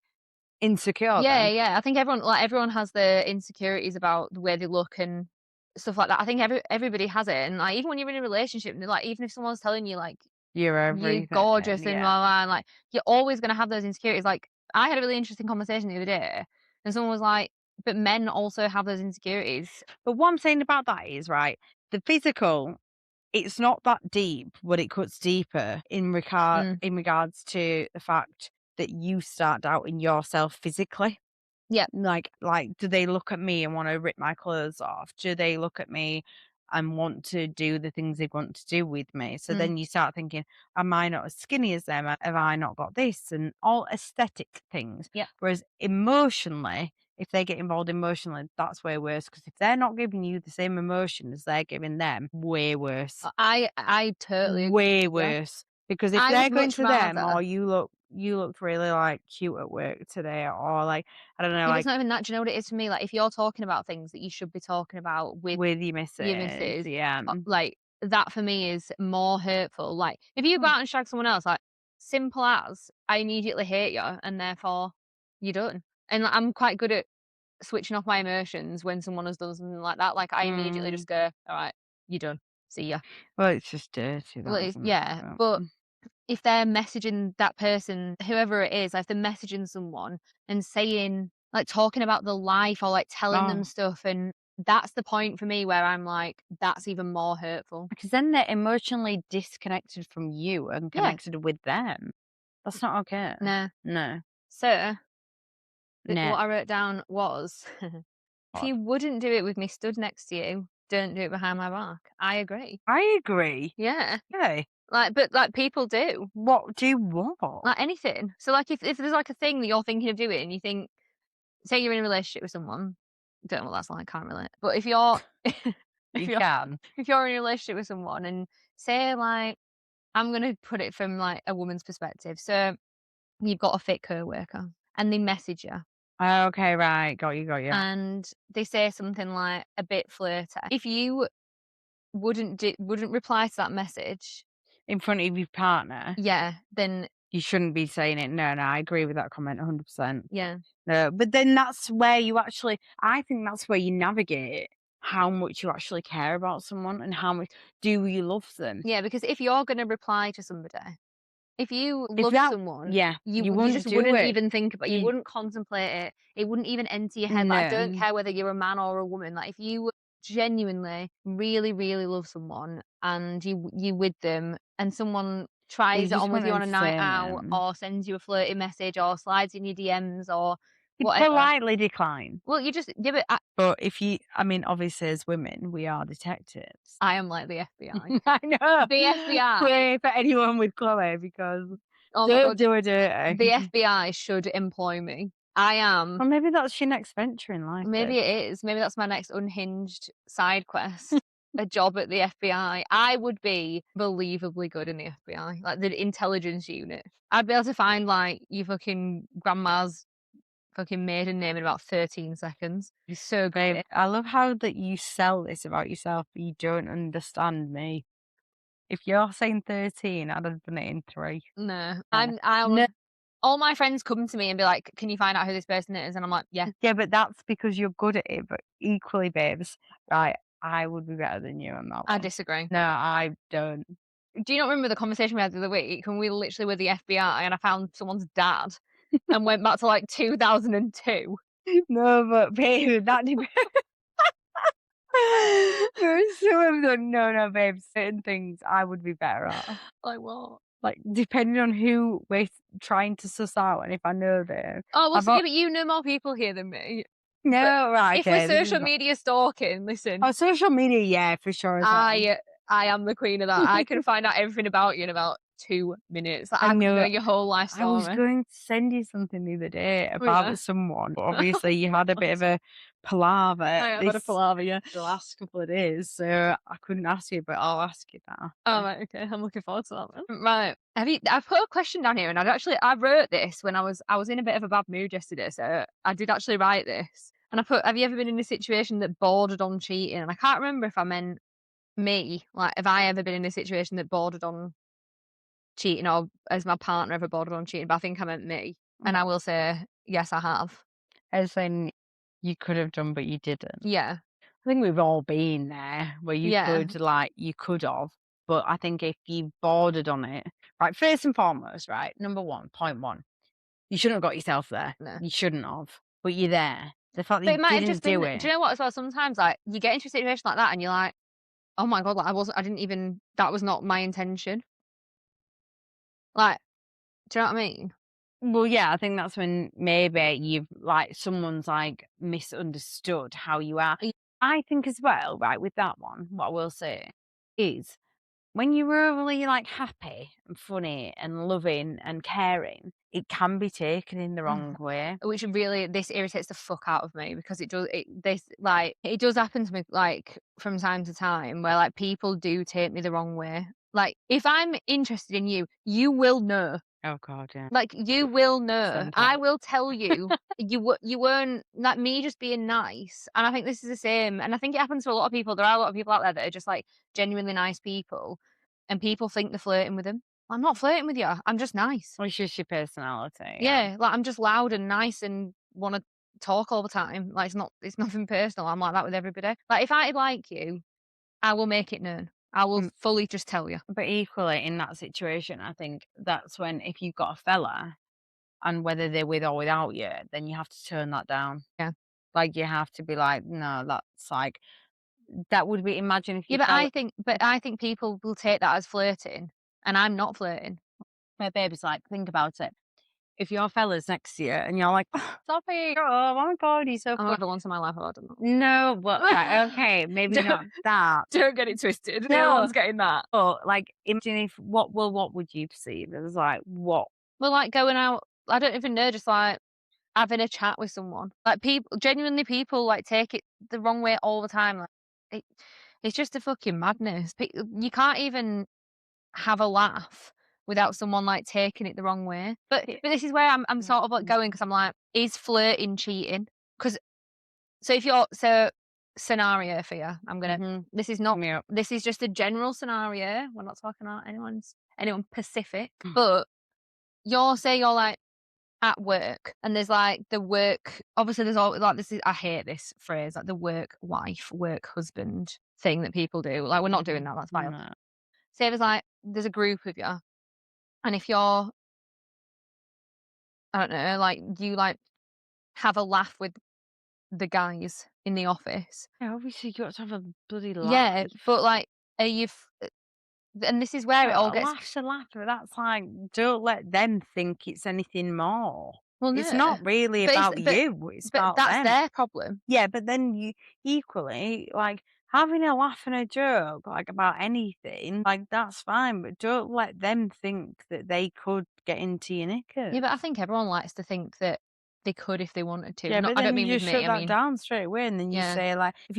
insecure yeah, then. yeah. I think everyone has their insecurities about the way they look and stuff like that. I think everybody has it. And like even when you're in a relationship, and like even if someone's telling you like You're you're everything. gorgeous and Yeah. blah, blah, and like you're always gonna have those insecurities. Like I had a really interesting conversation the other day, and someone was like, "But men also have those insecurities." But what I'm saying about that is, right, the physical, it's not that deep, but it cuts deeper Mm, in regards to the fact that you start doubting yourself physically. yeah, Like, do they look at me and wanna rip my clothes off? Do they look at me and want to do the things they want to do with me? So mm, then you start thinking, "Am I not as skinny as them? Have I not got this?" And all aesthetic things. yeah. Whereas emotionally, if they get involved emotionally, that's way worse. Because if they're not giving you the same emotion as they're giving them, way worse. I totally agree. Way Yeah, worse. Because if I would they're going much to them, rather. or you looked really, like, cute at work today, or, like, I don't know, Yeah, but it's like, not even that. Do you know what it is for me? Like if you're talking about things that you should be talking about with with your your missus, missus, yeah. like, that for me is more hurtful. Like, if you go Mm, out and shag someone else, like, simple as, I immediately hate you, and therefore you're done. And like, I'm quite good at switching off my emotions when someone has done something like that. Like, I immediately mm. just go, "All right, you're done. See ya." Well, it's just dirty, Well, that, isn't it? yeah, but if they're messaging that person, whoever it is, like, if they're messaging someone and saying like, talking about the life or, like, telling them Oh, stuff, and that's the point for me where I'm like, "That's even more hurtful." because then they're emotionally disconnected from you and Yeah. connected with them. That's not okay. Nah. No. So, No. what I wrote down was, "If What? you wouldn't do it with me stood next to you, don't do it behind my back." I agree. I agree. Yeah. Okay. Like, but, like, people do. What do what? Like, anything. So, like, if there's, like, a thing that you're thinking of doing and you think, say you're in a relationship with someone, don't know what that's like, can't relate. But if you're if You you're can. if you're in a relationship with someone and say, like, I'm gonna put it from, like, a woman's perspective. So, you've got a fit coworker and they message you Okay, right. Got you. and they say something, like, a bit flirty. If you wouldn't reply to that message, In front of your partner, yeah, then you shouldn't be saying it. No, no, I agree with that comment 100%. yeah. No, but then that's where you actually I think that's where you navigate how much you actually care about someone and how much do you love them. Yeah, because if you're gonna reply to somebody, if you If love that someone, yeah, you you wouldn't just do wouldn't it. even think about, you You wouldn't contemplate it. It wouldn't even enter your head. Like, I don't no. care whether you're a man or a woman. Like, if you genuinely really, really love someone and you with them and someone You tries it just on with wouldn't you on a night entertain out them. or sends you a flirty message or slides in your DMs or You whatever, politely decline. well, you just give it. But if you I mean, obviously as women, we are detectives. I am like the FBI. I know. The FBI. Pray for anyone with Chloe because Oh my don't god. do her The dirty. FBI should employ me. I am. Or maybe that's your next venture in life, Maybe babe. it is. Maybe that's my next unhinged side quest. A job at the FBI. I would be believably good in the FBI, like the intelligence unit. I'd be able to find like your fucking grandma's fucking maiden name in about 13 seconds. Be so good at Babe, it. I love how that you sell this about yourself, but you don't understand me. If you're saying 13, I'd have done it in 3. No, Yeah. I'm No, all my friends come to me and be like, "Can you find out who this person is?" And I'm like, "Yeah." yeah, but that's because you're good at it, but equally, babes, right, I would be better than you on that I one. disagree. No, I don't. Do you not remember the conversation we had the other week when we literally were the FBI and I found someone's dad and went back to like 2002? No, but babe, that depends. There are some of them, no, no, babe, certain things I would be better at. Like what? Like, depending on who we're trying to suss out and if I know them. Oh, well, I've so yeah, got but you know more people here than me. But no, right, if we're okay, this is social not media stalking, listen, oh, social media, yeah, for sure as well. I I am the queen of that. I can find out everything about you in about 2 minutes. Like, I I could know know your whole life I was story. going to send you something the other day Oh, yeah. about someone, but obviously you had a bit of a palaver I have had a this palaver, yeah. the last couple of days, so I couldn't ask you, but I'll ask you now. Oh, right, okay. I'm looking forward to that one. Right. I've put a question down here and I wrote this when I was in a bit of a bad mood yesterday. So I did actually write this. And I put, have you ever been in a situation that bordered on cheating? And I can't remember if I meant me. Like, have I ever been in a situation that bordered on cheating or has my partner ever bordered on cheating? But I think I meant me. And I What? will say, yes, I have. As in you could have done, but you didn't. Yeah. I think we've all been there where Yeah. you could have, but I think if you bordered on it, right, first and foremost, right, number one, point one, you shouldn't have got yourself there. No. You shouldn't have, but you're there. The fact that But you it might have didn't just been, do do it. you know what as well? Sometimes like you get into a situation like that and you're like, oh my God, like I didn't even, that was not my intention. Like, do you know what I mean? Well, yeah, I think that's when maybe you've like someone's like misunderstood how you are. Y I think as well, right, with that one, what I will say is when you're really like happy and funny and loving and caring, it can be taken in the wrong way. Which really, this irritates the fuck out of me because it does happen to me, like, from time to time where, like, people do take me the wrong way. Like, if I'm interested in you, you will know. Oh God, yeah. Like, you will know. I Sometimes. will tell you. You weren't like me just being nice, and I think this is the same, and I think it happens to a lot of people. There are a lot of people out there that are just, like, genuinely nice people, and people think they're flirting with them. I'm not flirting with you, I'm just nice. Well, it's just your personality, yeah. Yeah, like, I'm just loud and nice and wanna talk all the time. Like, it's nothing personal. I'm like that with everybody. Like, if I like you, I will make it known. I will Mm, fully just tell you. but equally, in that situation, I think that's when if you've got a fella and whether they're with or without you, then you have to turn that down. Yeah. Like you have to be like, no, that's like that would be. Imagine if Yeah, you fell. but I think people will take that as flirting, and I'm not flirting. My baby's like, think about it. If your fella's next to you and you're like, "Oh, stop it, oh my god, he's so Oh my fun." God, the once in my life I've had enough. No, but right, okay, maybe not Don't that. don't get it twisted. No No, one's getting that. but like, imagine if what would you perceive as like what? We're, like, going out, I don't even know, just, like, having a chat with someone. Like, people genuinely, people, like, take it the wrong way all the time. Like, it it's just a fucking madness. You can't even have a laugh without someone, like, taking it the wrong way. But this is where I'm sort of, like, going because 'cause I'm like, is flirting cheating? Because so if you're so scenario for you, Mm-hmm. this is not, Yeah. this is just a general scenario. We're not talking about anyone specific, but you're, like, at work and there's, like, the work, obviously there's all, like, this is, I hate this phrase, like, the work wife, work husband thing that people do. Like, we're not doing that, that's vile. No. Say there's a group of you, and if you're, I don't know, like, you, like, have a laugh with the guys in the office. Yeah, obviously you got to have a bloody laugh. Yeah, but, like, are you and this is where it all A gets, laugh's a laugh, but that's like, don't let them think it's anything more. well, It's no, not really but about you, it's but about that's them. their problem. Yeah, but then you equally, like, having a laugh and a joke, like, about anything, like, that's fine, but don't let them think that they could get into your Yeah, but I knickers. think everyone likes to think that they could if they wanted to. Yeah, Not, but I don't then mean you with just me, shut I that mean, down straight away, and then you yeah. say, like, if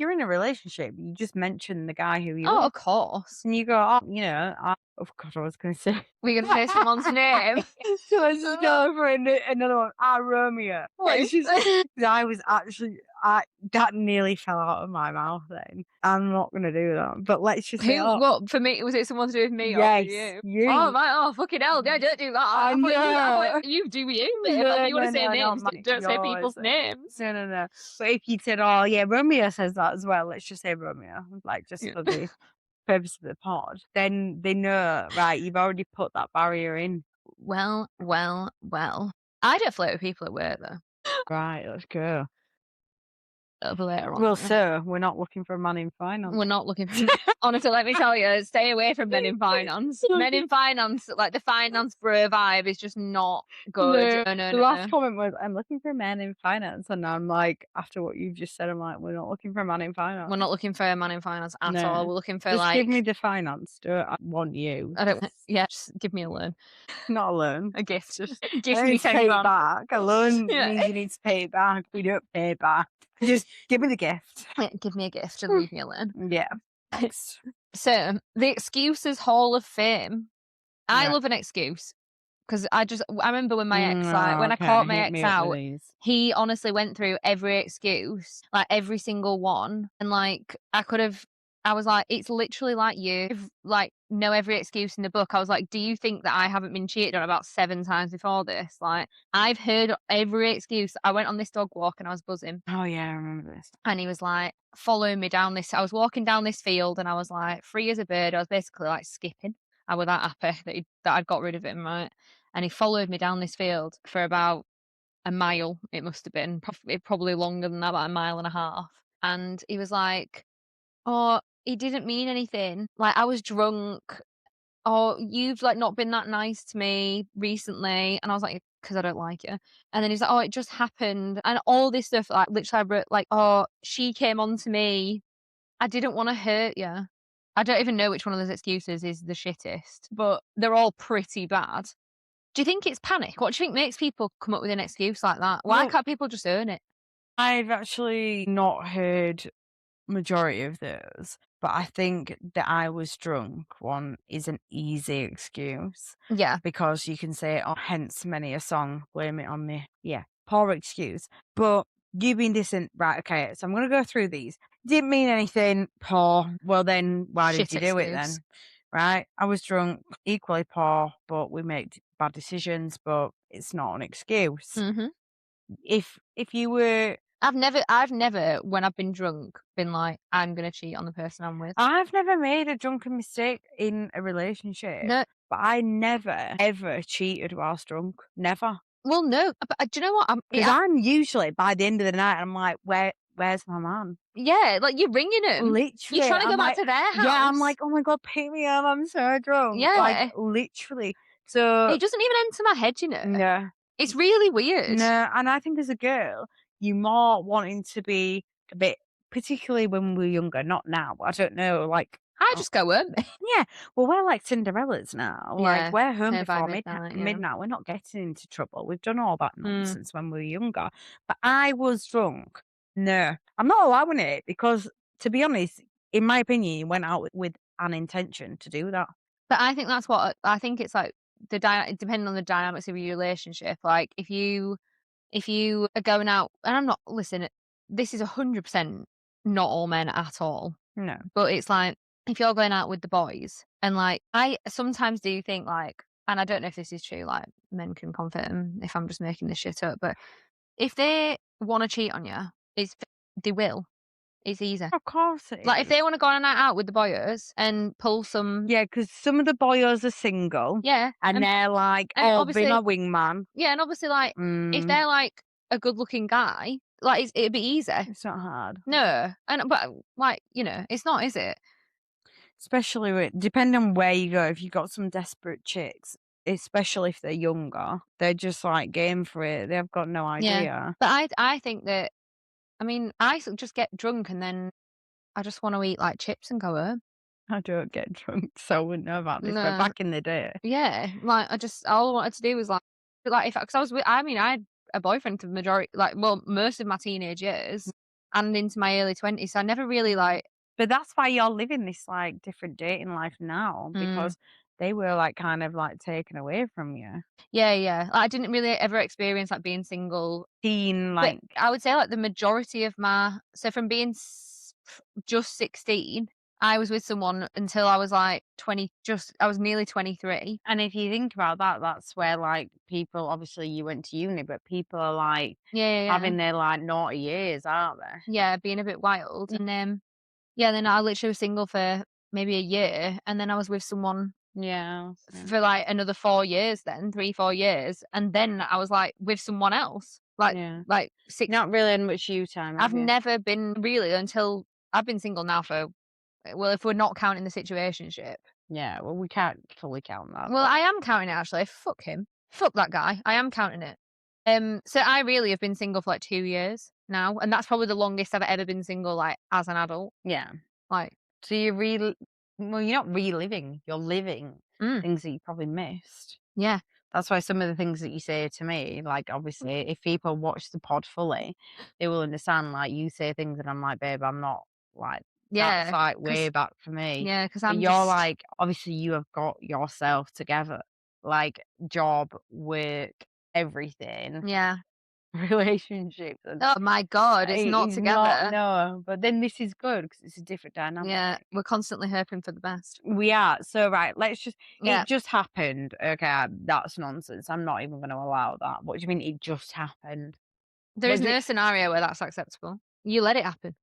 you're in a relationship, you just mention the guy who you're Oh, with, of course. and you go, "Oh, oh god, I was gonna say." We're gonna say someone's name. So let's just go for another one. Romeo. Okay. Let's just 'cause I was actually I that nearly fell out of my mouth then. I'm not gonna do that, but let's just say, Who? "Oh, What for me? Was it someone to do with me or for yes, you? Oh you." right. Oh fucking hell! Yeah, don't do that. I I know. thought you do you, babe. Like, if No, you want no, to say no, not names, my don't say yours. people's names. No, no, no. But if you said, "Oh, yeah, Romeo says that as well," let's just say Romeo, like, just Yeah. for the purpose of the pod, then they know, right, you've already put that barrier in. Well, well, well. I don't flirt with people at work though. Right, let's go. It'll be later on, Well, though. sir, we're not looking for a man in finance. We're not looking for honestly, let me tell you, stay away from men in finance. Men Looking in finance, like, the finance bro vibe is just not good. No, No, no, the no, last no. comment was, "I'm looking for a man in finance," and I'm like, after what you've just said, I'm like, "We're not looking for a man in finance." We're not looking for a man in finance at all. No. We're looking for, Just give me like the finance, do it. I want you. I don't yeah, just give me a loan, Not a loan. a gift. Just I Give don't me need to 10 pay it grand. back. A loan Yeah. means you need to pay it back. We don't pay it back. Just give me the gift. Yeah, give me a gift and leave me alone. Yeah. Next. So, the excuses hall of fame. I Right. love an excuse. 'Cause I remember when my ex, like when I Okay. caught my Hit ex me up with out, these. he honestly went through every excuse, like every single one, and like I was like, "It's literally like you've like know every excuse in the book." I was like, "Do you think that I haven't been cheated on about 7 times before this?" Like, I've heard every excuse. I went on this dog walk and I was buzzing, Oh yeah, I remember this. and he was like following me down this I was walking down this field and I was like free as a bird. I was basically like skipping. I was that happy that I'd got rid of him, right? And he followed me down this field for about a mile, it must have been, probably longer than that, about a mile and a half. And he was like, "Oh, he didn't mean anything. Like, I was drunk. Oh, you've like not been that nice to me recently." And I was like, "Because I don't like you." And then he's like, "Oh, it just happened." And all this stuff, like literally I wrote like, "Oh, she came on to me. I didn't want to hurt you." I don't even know which one of those excuses is the shittest, but they're all pretty bad. Do you think it's panic? What do you think makes people come up with an excuse like that? Why Well, can't people just own it? I've actually not heard majority of those, but I think that I was drunk one is an easy excuse Yeah, because you can say, "Oh, hence many a song, blame it on me." Yeah, poor excuse. But you being decent, right? Okay, so I'm gonna go through these. Didn't mean anything, poor. Well, then why did shit you do it excuse. then? Right? I was drunk, equally poor, but we make bad decisions, but it's not an excuse. Mhm. If you were I've never, when I've been drunk, been like, "I'm gonna cheat on the person I'm with." I've never made a drunken mistake in a relationship, No, but I never ever cheated whilst drunk. Never. well, no, but, do you know what? Because I'm usually by the end of the night, I'm like, where's my man? Yeah, like, you're ringing ringing 'em. You're Literally. trying to go I'm back like, to their yeah, I'm house. like, oh my God, pick me up. I'm so drunk. Like, Yeah. literally. So, It doesn't even enter my head, you know? no, It's really weird. no. And I think as a girl, you more wanting to be a bit, particularly when we were younger, not now. I don't know. Like, I just go home. yeah, well, we're like Cinderellas now. Like, Yeah, we're home home by before midnight, yeah. midnight. We're not getting into trouble. We've done all that Mm. nonsense when we were younger. But I was drunk. No, I'm not allowing it because, to be honest, in my opinion, you went out with an intention to do that. But I think that's what I think it's like depending on the dynamics of your relationship, like, if you are going out and I'm not listen, this is 100% not all men at all, No, but it's like, if you're going out with the boys and, like, I sometimes do think, like and I don't know if this is true, like, men can confirm if I'm just making this shit up, but if they wanna cheat on you, they will. It's easy. of course it Like, if they is. wanna go on a night out with the boys and pull some Yeah, because some of the boys are single yeah, and they're like, and "Oh, be my obviously wingman." yeah, and obviously, like, if Mm, they're, like, a good-looking guy, like, it'd be easy. it's not hard. No, but, like, it's not, is it? Especially with depending on where you go, if you got some desperate chicks, especially if they're younger, they're just, like, game for it. They've got no Yeah. idea. But I think that I mean, just get drunk and then I just wanna eat, like, chips and go home. I don't get drunk, so I wouldn't know about this, but No. back in the day Yeah, like, all I wanted to do was, like, if because I was with I mean, I had a boyfriend for the majority like, well, most of my teenage years and into my early 20s, so I never really, like but that's why you're living this, like, different dating life now mm, because they were, like, kind of, like, taken away from you. yeah, yeah. Like, I didn't really ever experience, like, being single, Teen, but like I would say, like, the majority of my so from being just 16, I was with someone until I was, like, 20 I was nearly 23. and if you think about that, that's where, like, people obviously you went to uni, but people are, like, Yeah, yeah, yeah. having their, like, naughty years, aren't they? Yeah, being a bit wild, and, yeah, then I literally was single for maybe a year, and then I was with someone Yeah, so for, like, another 4 years then, 3, 4 years, and then I was, like, with someone else. like Yeah. like 6 Not really had much you time, I've have you? never been really until I've been single now for well, if we're not counting the situationship. Yeah, well, we can't fully count that, Well, but I am counting it actually. Fuck him. Fuck that guy. I am counting it. So I really have been single for like 2 years now, and that's probably the longest I've ever been single, like, as an adult. yeah. Like, So well, you're not reliving, you're living mm, things that you probably missed. yeah, That's why some of the things that you say to me, like, obviously, if people watch the pod fully, they will understand, like, you say things and I'm like, "Babe, I'm not like, that's, yeah, like, way cause back for me." yeah, cause But I'm you're just like, obviously, you have got yourself together, like, job, work, everything, yeah. relationships, and Oh my god, it's not it's not together. no, but then this is good because it's a different Yeah, dynamic. we're constantly hoping for the best. We are. So, right, let's just it Yeah, just happened. Okay, that's nonsense. I'm not even gonna allow that. What do you mean it just happened? there is Was no it scenario where that's acceptable. You let it happen,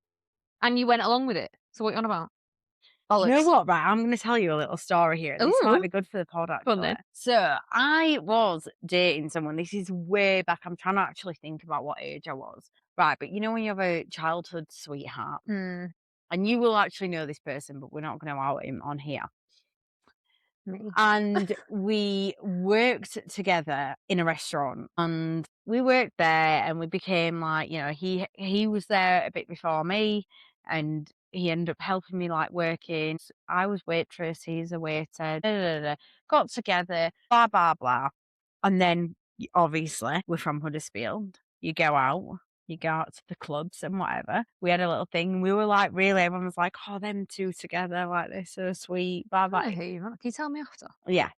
and you went along with it. So what you on about? you know Bollocks. what, right, I'm gonna tell you a little story here. This might Ooh, be good for the pod, fun actually. then. So, I was dating someone, this is way back, I'm trying to actually think about what age I was. Right, but you know when you have a childhood sweetheart, Hmm, and you will actually know this person, but we're not gonna out him on here. me. And we worked together in a restaurant, and we worked there and we became like, he was there a bit before me, and he ended up helping me like working. I was waitress, he's a waiter, got together, blah blah blah. And then obviously we're from Huddersfield. You go out to the clubs and whatever. We had a little thing. We were like, really, everyone was like, oh, them two together, like they're so sweet, blah I blah. don't know who you are. Can you tell me after? Yeah,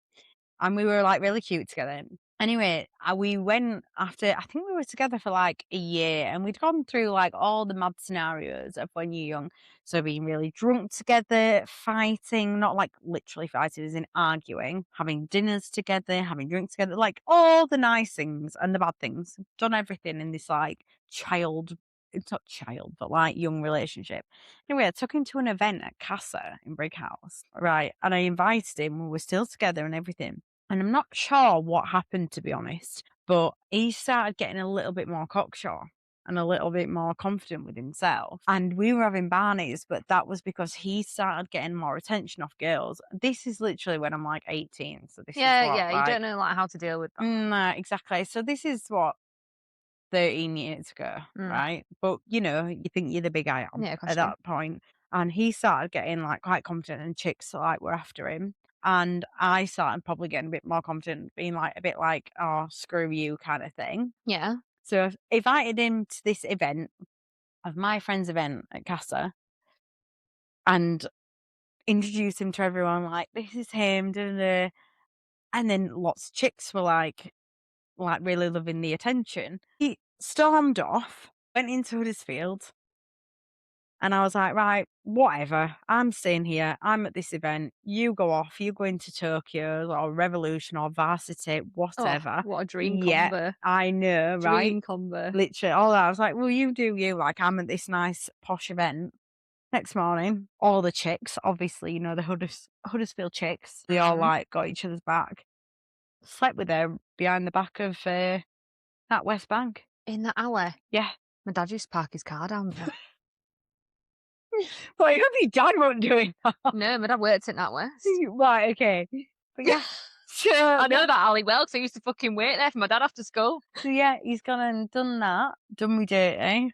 and we were, like, really cute together. Anyway, we went after I think we were together for, like, a year, and we'd gone through, like, all the mad scenarios of when you're young. So being really drunk together, fighting, not, like, literally fighting as in arguing, having dinners together, having drinks together, like, all the nice things and the bad things. Done everything in this, like, child it's not child, but, like, young relationship. Anyway, I took him to an event at Casa in Brighouse, right, and I invited him, we were still together and everything. And I'm not sure what happened, to be honest, but he started getting a little bit more cocksure and a little bit more confident with himself. And we were having barneys, but that was because he started getting more attention off girls. This is literally when I'm like 18. So this is Yeah, what, yeah, you like, don't know, like, how to deal with that. exactly. So this is what 13 years ago, Mm. right? But, you think you're the big I am Yeah, of at course you do. that point. And he started getting, like, quite confident and chicks, like, were after him. And I started probably getting a bit more confident, being, like, a bit like, "Oh, screw you," kinda thing. Yeah. So I've invited him to this event of my friend's event at Casa and introduced him to everyone, like, "This is him, da, da, da." And then lots of chicks were like, really loving the attention. He stormed off, went into Huddersfield. And I was like, "Right, whatever. I'm staying here. I'm at this event. You go off. You go into Tokyo or Revolution or Varsity, Oh, whatever." what a dream Yeah, combo. I know, right? Dream combo. Literally, all that. I was like, "Well, you do you. Like, I'm at this nice posh event." Next morning, all the chicks, obviously, the Huddersfield chicks, they all Mhm. like got each other's back. Slept with her behind the back of that West Bank. In that alley. Yeah. My dad used to park his car down there. Well, I hope your dad won't do it. No, my dad worked at NatWest. Right, okay. But yeah, so I know that that alley well because I used to fucking wait there for my dad after school. so yeah, he's gone and done that, done me dirty,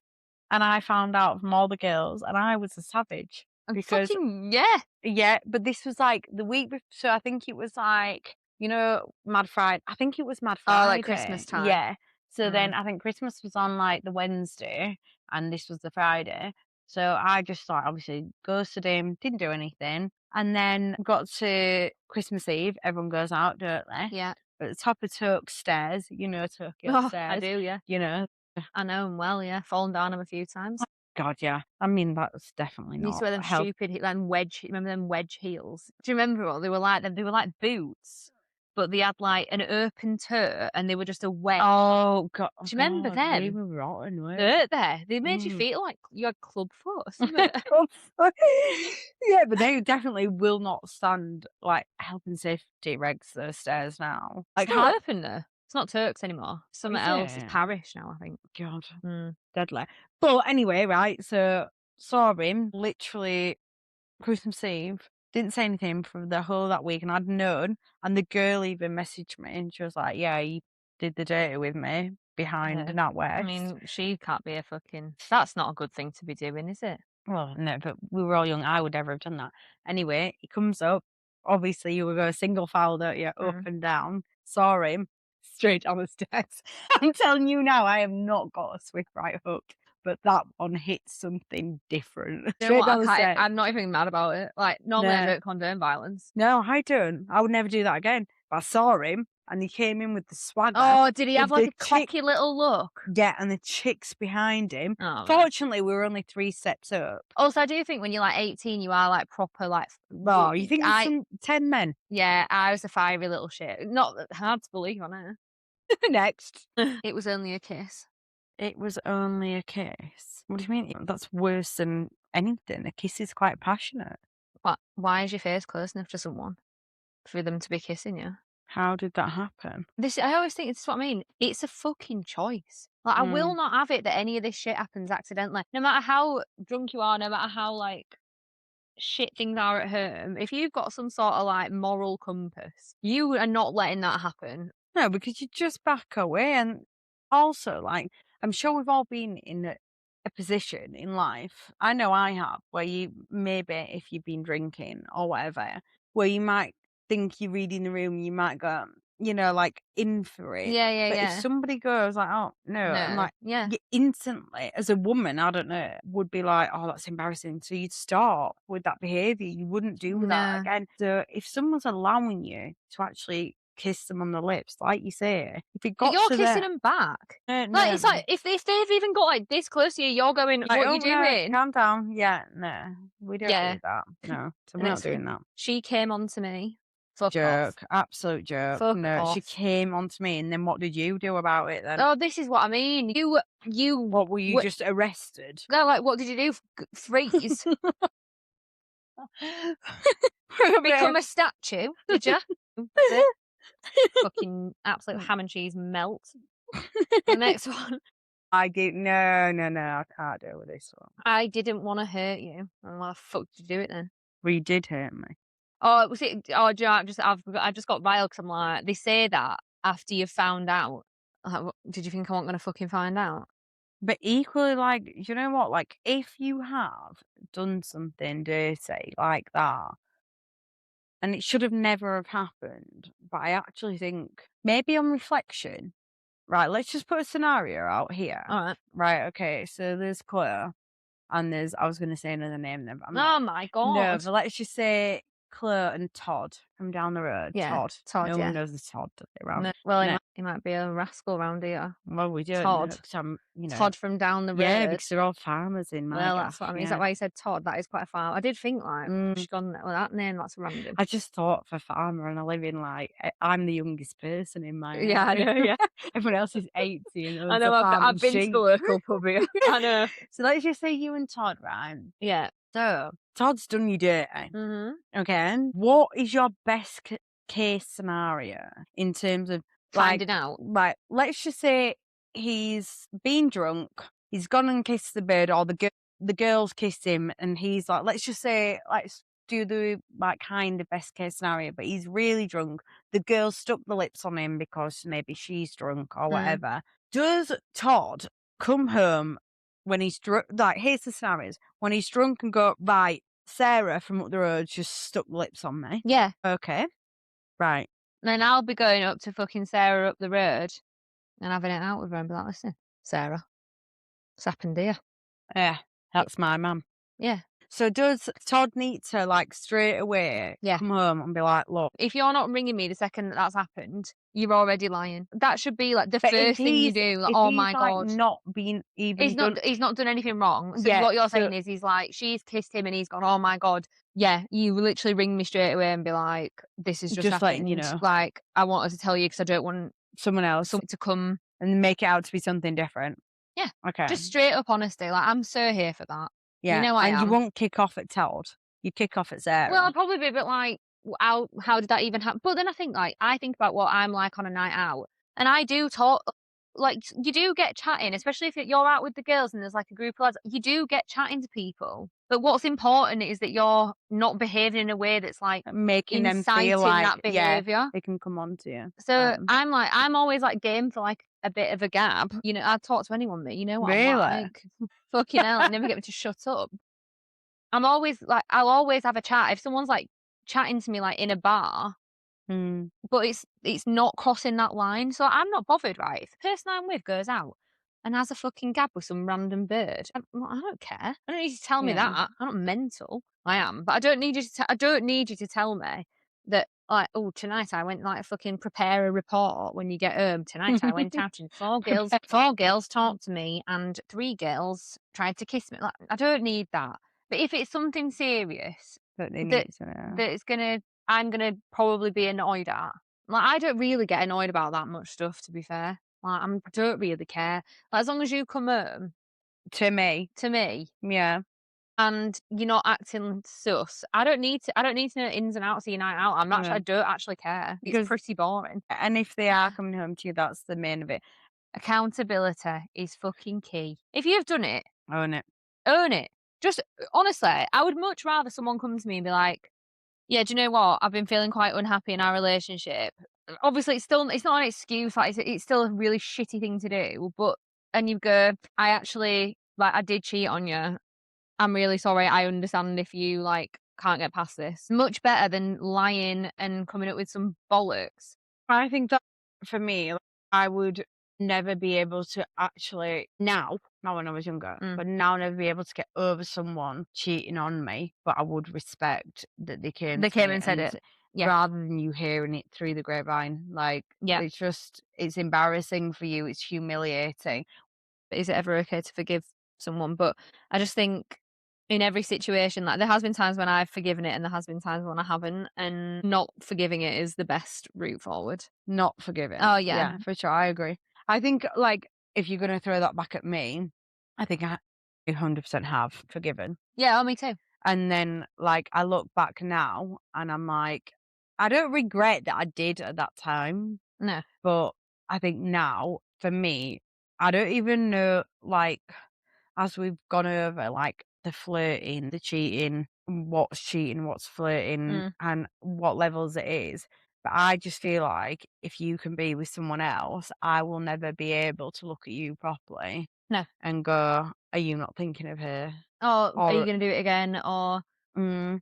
and I found out from all the girls, and I was a savage And because fucking yeah. yeah, but this was like the week before, so I think it was like, Mad Friday. I think it was Mad Oh, like Friday. Christmas time. Yeah. So then Mm. I think Christmas was on like the Wednesday and this was the Friday. So I just like obviously ghosted him, didn't do anything. And then got to Christmas Eve, everyone goes out, don't they? Yeah. At the top of Tokyo stairs, Tokyo Oh, I stairs, do, yeah. you know. I know him well, yeah. Fallen down him a few times. God, yeah. I mean, that's definitely He used to not wear them help. stupid them wedge remember them wedge heels? Do you remember what they were like them? They were like boots, but they had like an open toe and they were just a wedge. Oh, oh Do you remember God, we them? were rotten, weren't we? Weren't they? They made you Mm. feel like you had club foot or something. Yeah, but they definitely will not stand, like, health and safety regs, those stairs now. Like, Still how open though. It's not Turks anymore. What Something is else. It's it? Parish now, I think. God, Mm. deadly. But anyway, right, so saw him literally Christmas Eve, didn't say anything for the whole of that week, and I'd known, and the girl even messaged me, and she was like, "Yeah, he did the dirty with me behind Yeah. I NatWest." mean, she can't be a fucking that's not a good thing to be doing, is it? Well, no, but we were all young. I would never have done that. Anyway, he comes up. Obviously, you would go single file, don't you? Up Mm. and down. Saw him straight down the stairs. I'm telling you now, I have not got a swift right hook, but that one hit something different. You know Straight what? down the stairs. I'm not even mad about it. Like, normally I No, don't condone violence. no, I don't. I would never do that again. But I saw him, and he came in with the swagger, Oh, did he have with like the a chick. cocky little look? Yeah, and the chicks behind him. Oh, right. Fortunately, we were only 3 steps up. Also, I do think when you're like 18, you are like proper like Oh, you think there's I some 10 men? yeah, I was a fiery little shit. Not hard to believe, I know. Next. It was only a kiss. It was only a kiss. What do you mean? That's worse than anything. A kiss is quite passionate. What? Why is your face close enough to someone for them to be kissing you? How did that happen? This I always think this is what I mean. It's a fucking choice. Like I will Mm. not have it that any of this shit happens accidentally. No matter how drunk you are, no matter how like shit things are at home, if you've got some sort of like moral compass, you are not letting that happen. No, because you just back away. And also, like, I'm sure we've all been in a position in life. I know I have, where you maybe, if you've been drinking or whatever, where you might think you're reading the room, you might go, like in for it. Yeah, yeah, But if yeah. somebody goes like, "Oh no," I'm No. like, Yeah. you instantly, as a woman, I don't know, would be like, "Oh, that's embarrassing." So you'd stop with that behavior. You wouldn't do that No. again. So if someone's allowing you to actually kiss them on the lips, like you say, if it But got you're to kissing that, them back. Like, no, it's like, if they've even got, like, this close to you, you're going, like, "What you "Oh, no, doing?" calm down." Yeah, no, we don't Yeah, do that. No, so and we're not it's doing that. she came on to me. Fuck off. Joke, absolute joke. Fuck No, she off. came onto me, and then what did you do about it then? Oh, this is what I mean. You What, were you w just arrested? they're like, "What did you do? Freeze? For a bit Become of a statue, did ya?" That's it. Fucking absolute ham and cheese melt. The next one, I did no, no, no, I can't deal with this one. "I didn't wanna hurt you." And why the fuck did you do it then? Well, you did hurt me. Oh, was it oh, do you know, I've just got riled 'cause I'm like, they say that after you've found out. Like, what did you think I wasn't gonna fucking find out? But equally, like, you know what? Like, if you have done something dirty like that, and it should have never have happened, but I actually think maybe on reflection, right? Let's just put a scenario out here. Alright. Right, okay. So there's Claire, and there's, I was gonna say another name then, but I'm not. Oh my No, god. but let's just say Claire and Todd from down the road. Yeah, Todd. Todd, No one yeah. knows the Todd, does they, around? No, well, No. he might be a rascal round here. Well, we don't know Todd. 'cause I'm, Todd from down the yeah, road. because they're all farmers in my Well, that's gaff, what I mean. Is that yeah. why you said Todd? That is quite a farm. I did think like, Mm. she's gone, well, that name, that's random. I just thought for farmer, and I live in, like, I'm the youngest person in my Yeah, I area. know, yeah. Everyone else is 80 and I owns a know, farm I've and been to the sheep. local pub here. I know. So let's just say you and Todd, right? Yeah. So Todd's done you dirty, Mhm. okay? What is your best case scenario in terms of, Finding out. let's just say he's been drunk, he's gone and kissed the bird, or the girls kissed him, and he's like, let's just say, let's do the, like, kind of best case scenario, but he's really drunk. The girl stuck the lips on him because maybe she's drunk or Mm. whatever. Does Todd come home when he's drunk? Like, here's the scenarios: when he's drunk and go, right, Sarah from up the road just stuck the lips on me. Yeah. Okay, right. Then I'll be going up to fucking Sarah up the road and having it out with her and be like, "Listen, Sarah, what's happened here?" Yeah, that's my mum. Yeah. So does Todd need to, like, straight away Yeah. come home and be like, look? If you're not ringing me the second that that's happened, you're already lying. That should be like the But first thing you do. Like, if "Oh he's my like god." not been even done, He's not done anything wrong. So yeah. what you're So saying is he's like, she's kissed him and he's gone, "Oh my god." Yeah, you literally ring me straight away and be like, "This has just just letting you happened. know, Like, I wanted to tell you because I don't want someone else, someone to come." and make it out to be something different. Yeah. Okay, Just straight up honesty. Like, I'm so here for that. You yeah, know I and you am. won't kick off at Todd. You kick off at Well, Sarah. I'd probably be a bit like, how did that even happen?" But then I think, like, I think about what I'm like on a night out. And I do talk like, you do get chatting, especially if you're out with the girls and there's, like, a group of lads, you do get chatting to people. But what's important is that you're not behaving in a way that's, like, Making them feel inciting like, that yeah, behaviour. they can come on to you. So, I'm always, like, game for, like, a bit of a gab. You know, I'll talk to anyone, mate, you know what I'm Really? like. Fucking hell, you never get me to shut up. I'm always like I'll always have a chat. If someone's, like, chatting to me, like, in a bar, Mm. but it's not crossing that line, so I'm not bothered, right? If the person I'm with goes out and has a fucking gab with some random bird, I don't care. I don't need you to tell me Yeah. that. I'm not mental. I am, but I don't need you to I don't need you to tell me that, like, "Oh, tonight I went, like, fucking prepare a report when you get home. Tonight I went out and Prepare. 4 girls talked to me and 3 girls tried to kiss me." Like, I don't need that. But if it's something serious That they that need to know. that is gonna I'm gonna probably be annoyed at. Like, I don't really get annoyed about that much stuff, to be fair. Like, I don't really care. Like, as long as you come home To me. to me Yeah. and you're not acting sus, I don't need to know ins and outs of your night out. Yeah. I don't actually care. It's Because pretty boring. and if they are coming home to you, that's the main of it. Accountability is fucking key. If you've done it, Own it. own it. Just honestly, I would much rather someone come to me and be like, "Yeah, do you know what? I've been feeling quite unhappy in our relationship." Obviously, it's not an excuse, like, it's still a really shitty thing to do, but and you go, "I actually like, I did cheat on you. I'm really sorry. I understand if you, like, can't get past this." Much better than lying and coming up with some bollocks. I think that for me, like, I would never be able to actually now, not when I was younger, Mm. but now never be able to get over someone cheating on me, but I would respect that they came They to came me and said and it. Yeah, rather than you hearing it through the grapevine, like, yeah. it's embarrassing for you, it's humiliating. Is it ever okay to forgive someone? But I just think in every situation, like, there has been times when I've forgiven it and there has been times when I haven't, and not forgiving it is the best route forward. Not forgiving. Oh, yeah. Yeah, for sure, I agree. I think, like, if you're gonna throw that back at me, I think I 100% have forgiven. Yeah, oh, me too. And then, like, I look back now and I'm like, I don't regret that I did at that time, No. but I think now, for me, I don't even know, like, as we've gone over, like, the flirting, the cheating, what's flirting, Mm. and what levels it is. But I just feel like if you can be with someone else, I will never be able to look at you properly No. and go, "Are you not thinking of her?" "Oh, are you Or, gonna do it again?" Or mm,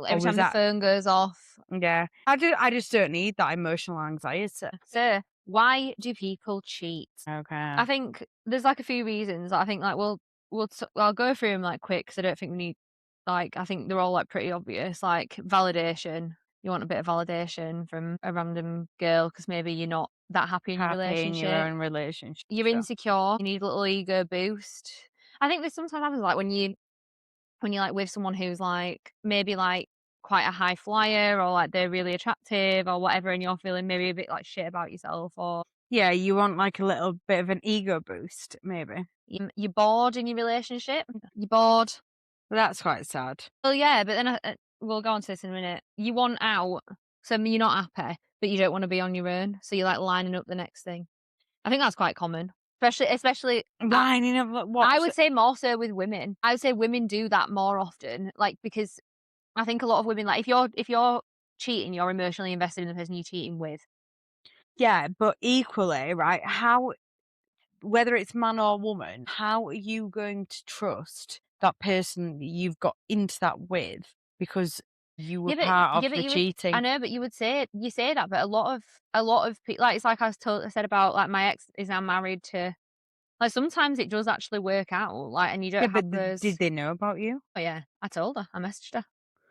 every or was time the that phone goes off. yeah. I just don't need that emotional anxiety. So, why do people cheat? Okay. I think there's, like, a few reasons. I think, like, I'll go through them, like, quick, 'cause I don't think we need like, I think they're all, like, pretty obvious, like, validation. You want a bit of validation from a random girl because maybe you're not that happy in your Happy in your relationship. own relationship, You're sure. insecure, you need a little ego boost. I think this sometimes happens, like, when you're, like, with someone who's, like, maybe, like, quite a high flyer or, like, they're really attractive or whatever, and you're feeling maybe a bit like shit about yourself, or Yeah, you want, like, a little bit of an ego boost, maybe. you're bored in your relationship. You're bored. That's quite sad. Well, yeah, but then we'll go on to this in a minute. You want out, so you're not happy, but you don't wanna be on your own, so you're, like, lining up the next thing. I think that's quite common, especially Lining up, like, I what? would say more so with women. I would say women do that more often, like, because I think a lot of women, like, if you're cheating, you're emotionally invested in the person you're cheating with. Yeah, but equally, right, how whether it's man or woman, how are you going to trust that person that you've got into that with because you were part of the You would I cheating? know, but you say that, but a lot of people, like, it's like I said about, like, my ex is now married to, like, sometimes it does actually work out, like, and you Yeah, don't but have did those. they know about you? Oh, yeah, I told her, I messaged her.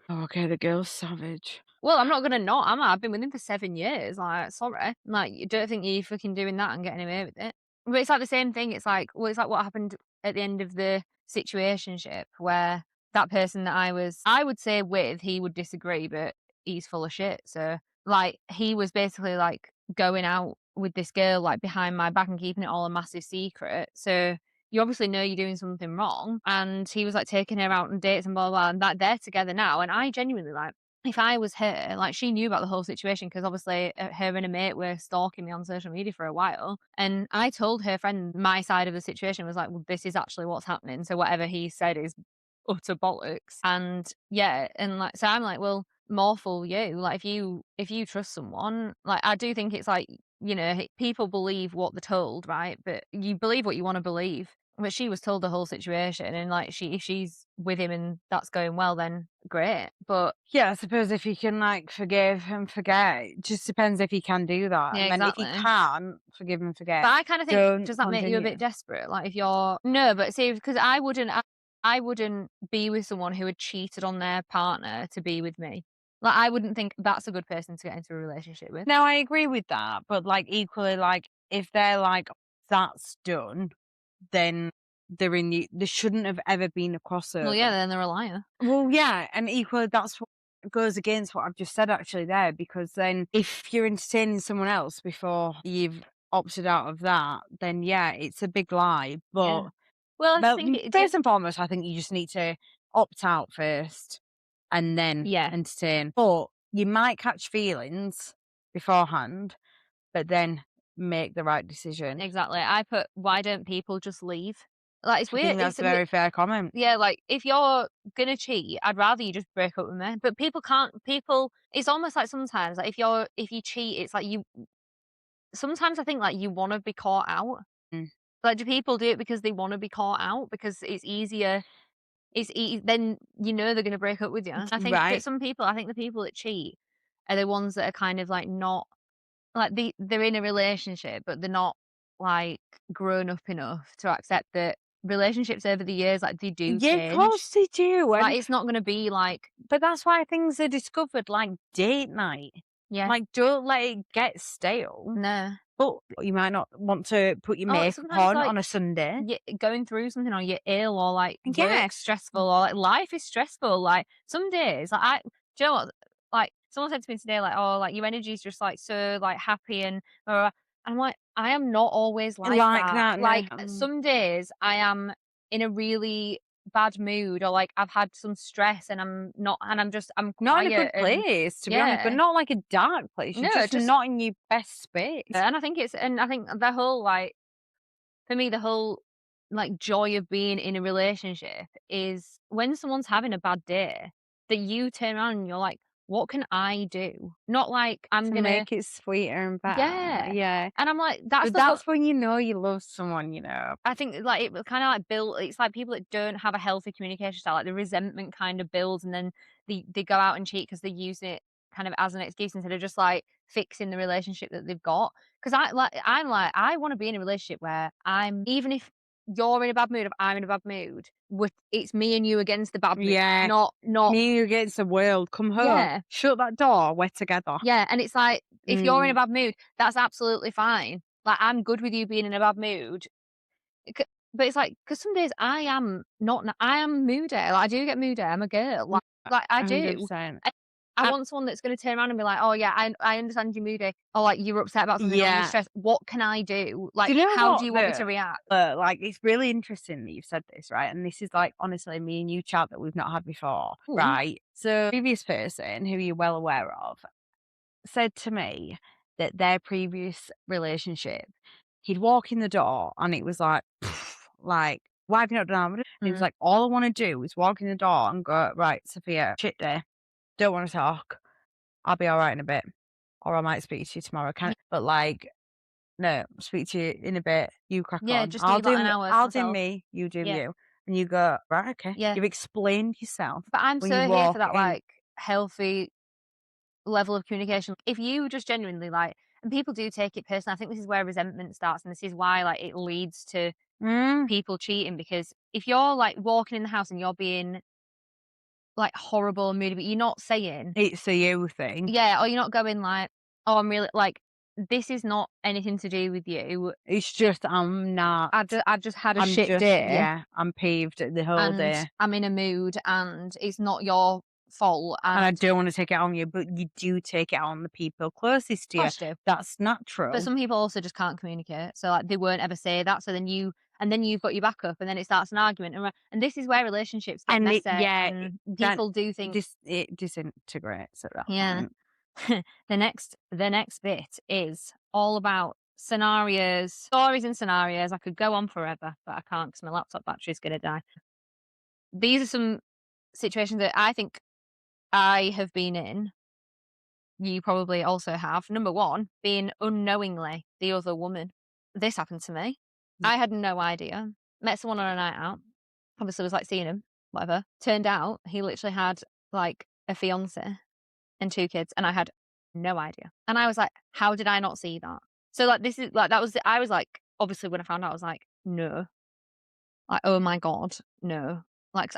Oh, okay, the girl's savage. Well, I'm not gonna not, am I? I've been with him for 7 years, like, sorry. Like, you don't think you're fucking doing that and getting away with it. But it's like the same thing, it's like, well, it's like what happened at the end of the situationship where that person that I would say with, he would disagree, but he's full of shit, so, like, he was basically, like, going out with this girl, like, behind my back and keeping it all a massive secret, so you obviously know you're doing something wrong, and he was, like, taking her out on dates and blah, blah, blah, and that they're together now, and I genuinely, like, if I was her, like, she knew about the whole situation because obviously, her and a mate were stalking me on social media for a while, and I told her friend my side of the situation, was like, "Well, this is actually what's happening, so whatever he said is utter bollocks." And yeah, and, like, so I'm like, "Well, more fool you." Like, if you trust someone, like, I do think it's like, people believe what they're told, right? But you believe what you wanna believe. But she was told the whole situation, and, like, if she's with him and that's going well, then great. But Yeah, I suppose if you can, like, forgive and forget, it just depends if you can do that, yeah, and then if you exactly. can't forgive and But forget, I kinda think, don't does that make you a bit continue. desperate? Like, if you're no, but see, because I wouldn't be with someone who had cheated on their partner to be with me. Like, I wouldn't think that's a good person to get into a relationship with. Now I agree with that, but, like, equally, like, if they're like, "That's done," then there shouldn't have ever been a Well, yeah, crossover. then they're a liar. Well, yeah, and equally that's what goes against what I've just said actually there, because then if you're entertaining someone else before you've opted out of that, then yeah, it's a big lie. Yeah. But Well, I just well, think it first and foremost, I think you just need to opt out first and then yeah, entertain. But you might catch feelings beforehand, but then make the right decision. exactly. I put, "Why don't people just leave?" Like, it's I weird. think that's a very fair comment. Yeah, like, if you're gonna cheat, I'd rather you just break up with me. But people can't people it's almost like sometimes, like, if you cheat, it's like you sometimes I think, like, you wanna be caught out. Mm. Like, do people do it because they wanna be caught out? Because it's easier then they're gonna break up with you. I think that Right. some people I think the people that cheat are the ones that are kind of, like, not like, they're in a relationship, but they're not, like, grown up enough to accept that relationships over the years, like, they do Yeah, of change. course they do. Like, And it's not gonna be like but that's why things are discovered like date night. yeah, Like, don't let it get stale. no. But you might not want to put your Or makeup sometimes, on like, a Sunday. going through something, or you're ill, or, like, Yeah. work's stressful, or, like, life is stressful, like, some days, like, do you know what? Like, someone said to me today, like, "Oh, like, your energy is just, like, so, like, happy and blah, blah, blah." I'm like, "I am not always like Like that." that, no. Like, some days I am in a really bad mood, or, like, I've had some stress and I'm Not in a good quiet and place, to be honest, but yeah. not like a dark place. You're No, just just not in your best space. and I think the whole, like for me, the whole, like, joy of being in a relationship is when someone's having a bad day, that you turn around and you're like, "What can I do?" Not like, I'm To gonna make it sweeter and better, yeah. yeah. And I'm like, that's But the whole that's when you know you love someone, you know? I think, like, it kinda, like, it's like people that don't have a healthy communication style, like, the resentment kind of builds, and then they go out and cheat because they use it kind of as an excuse instead of just, like, fixing the relationship that they've got. Because I'm like, I wanna be in a relationship where even if you're in a bad mood, if I'm in a bad mood, it's me and you against the bad mood, Yeah. not Me against the world. Come home. yeah, Shut that door. We're together. yeah, and it's like, if you're in a Mm. bad mood, that's absolutely fine. Like, I'm good with you being in a bad mood. C but it's like, because some days I am moody, like, I do get moody, I'm a girl, like, I do. 100%. I Uh, want someone that's gonna turn around and be like, "Oh, yeah, I understand you're moody," or, like, "You're upset about something," or, "You're yeah. stressed. What can I do? Do Like, you know how do what you want me though? to react?" Like, it's really interesting that you've said this, right? And this is like honestly me and you chat that we've not had before, Mm, right? So, previous person who you're well aware of said to me that their previous relationship, he'd walk in the door and it was like, like, why have you not done that? And he was mm, like, all I want to do is walk in the door and go, right, Sophia, shit day. Don't want to talk. I'll be all right in a bit. Or I might speak to you tomorrow. ye But like, no, speak to you in a bit. You crack yeah, on. just need, like, an hour to I'll do myself. me. You do Yeah, you. And you go, right, okay. yeah, You've explained yourself but I'm when you so here for walk that, in. like, healthy level of communication. If you just genuinely, like, and people do take it personally, I think this is where resentment starts, and this is why, like, it leads to Mm, people cheating, because if you're, like, walking in the house and you're being, like, horrible and moody, but you're not saying it's a you thing. yeah, or you're not going like, "Oh, I'm really," like, "This is not anything to do with you. It's It just I'm not. I've just had a I'm shit just day, yeah, I'm peeved the whole and day, I'm in a mood, and it's not your fault," and and I of don't wanna take it on you, but you do take it on the people closest to you. course you do. That's But natural. some people also just can't communicate, so, like, they won't ever say that, so then and then you've got your backup, and then it starts an argument, and this is where relationships get And it messy, yeah, and that people do things. it disintegrates at that Yeah. point. The next bit is all about scenarios, stories and scenarios. I could go on forever, but I can't because my laptop battery is gonna die. These are some situations that I think I have been in. You probably also have. Number 1, being unknowingly the other woman. This happened to me. Mm. I had no idea. Met someone on a night out. Obviously was like seeing him, whatever. Turned out he literally had like a fiance and 2 kids, and I had no idea. And I was like, "How did I not see that?" So, like, this is like, that was I was like, obviously, when I found out, I was like, "No." Like, "Oh my god, no." Like, 'cause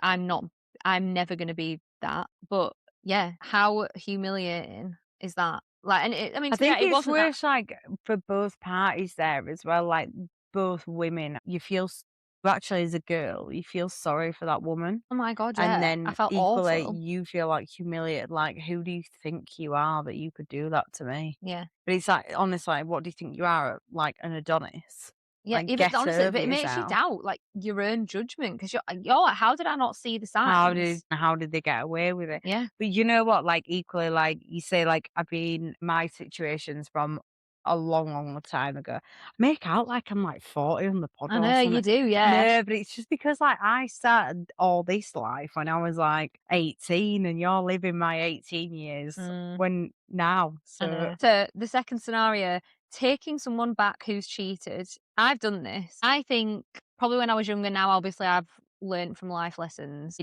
I'm never gonna be that. But, yeah, how humiliating is that? Like, and I mean, I to be fair, think it it's wasn't that. worse, like, for both parties there as well, like, both women. You feel actually, as a girl, you feel sorry for that woman, Oh my god, and yeah. I then felt equally, awful. you feel, like, humiliated, like, "Who do you think you are that you could do that to me?" Yeah. But it's like, honestly, like, what do you think you are, like, an Adonis? Yeah, Like, even get honestly, over but it makes you yourself. doubt, like, your own judgment, 'cause you're like, "How did I not see the signs?" How did they get away with it? Yeah. But you know what? Like, equally, like, you say, like, I've been my situations from a long, long time ago. I make out like I'm, like, 40 on the pod I or know, you something. do, yeah. No, but it's just because, like, I started all this life when I was, like, 18, and you're living my 18 years Mm. when now, I so know. So the second scenario, taking someone back who's cheated. I've done this. I think probably when I was younger. Now, obviously, I've learned from life lessons.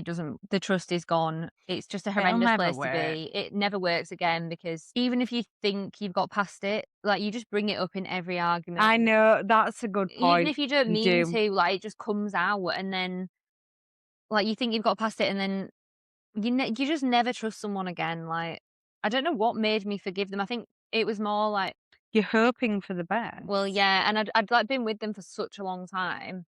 The trust is gone. It's just a it'll horrendous never place to work. be. It never works again because even if you think you've got past it, like you just bring it up in every I argument. know, that's a good Even point. if you don't You mean do. to, like it just comes out and then like you think you've got past it and then you just never trust someone again. Like I don't know what made me forgive them. I think it was more like, You're hoping for the well, best. yeah, and I'd, like, been with them for such a long time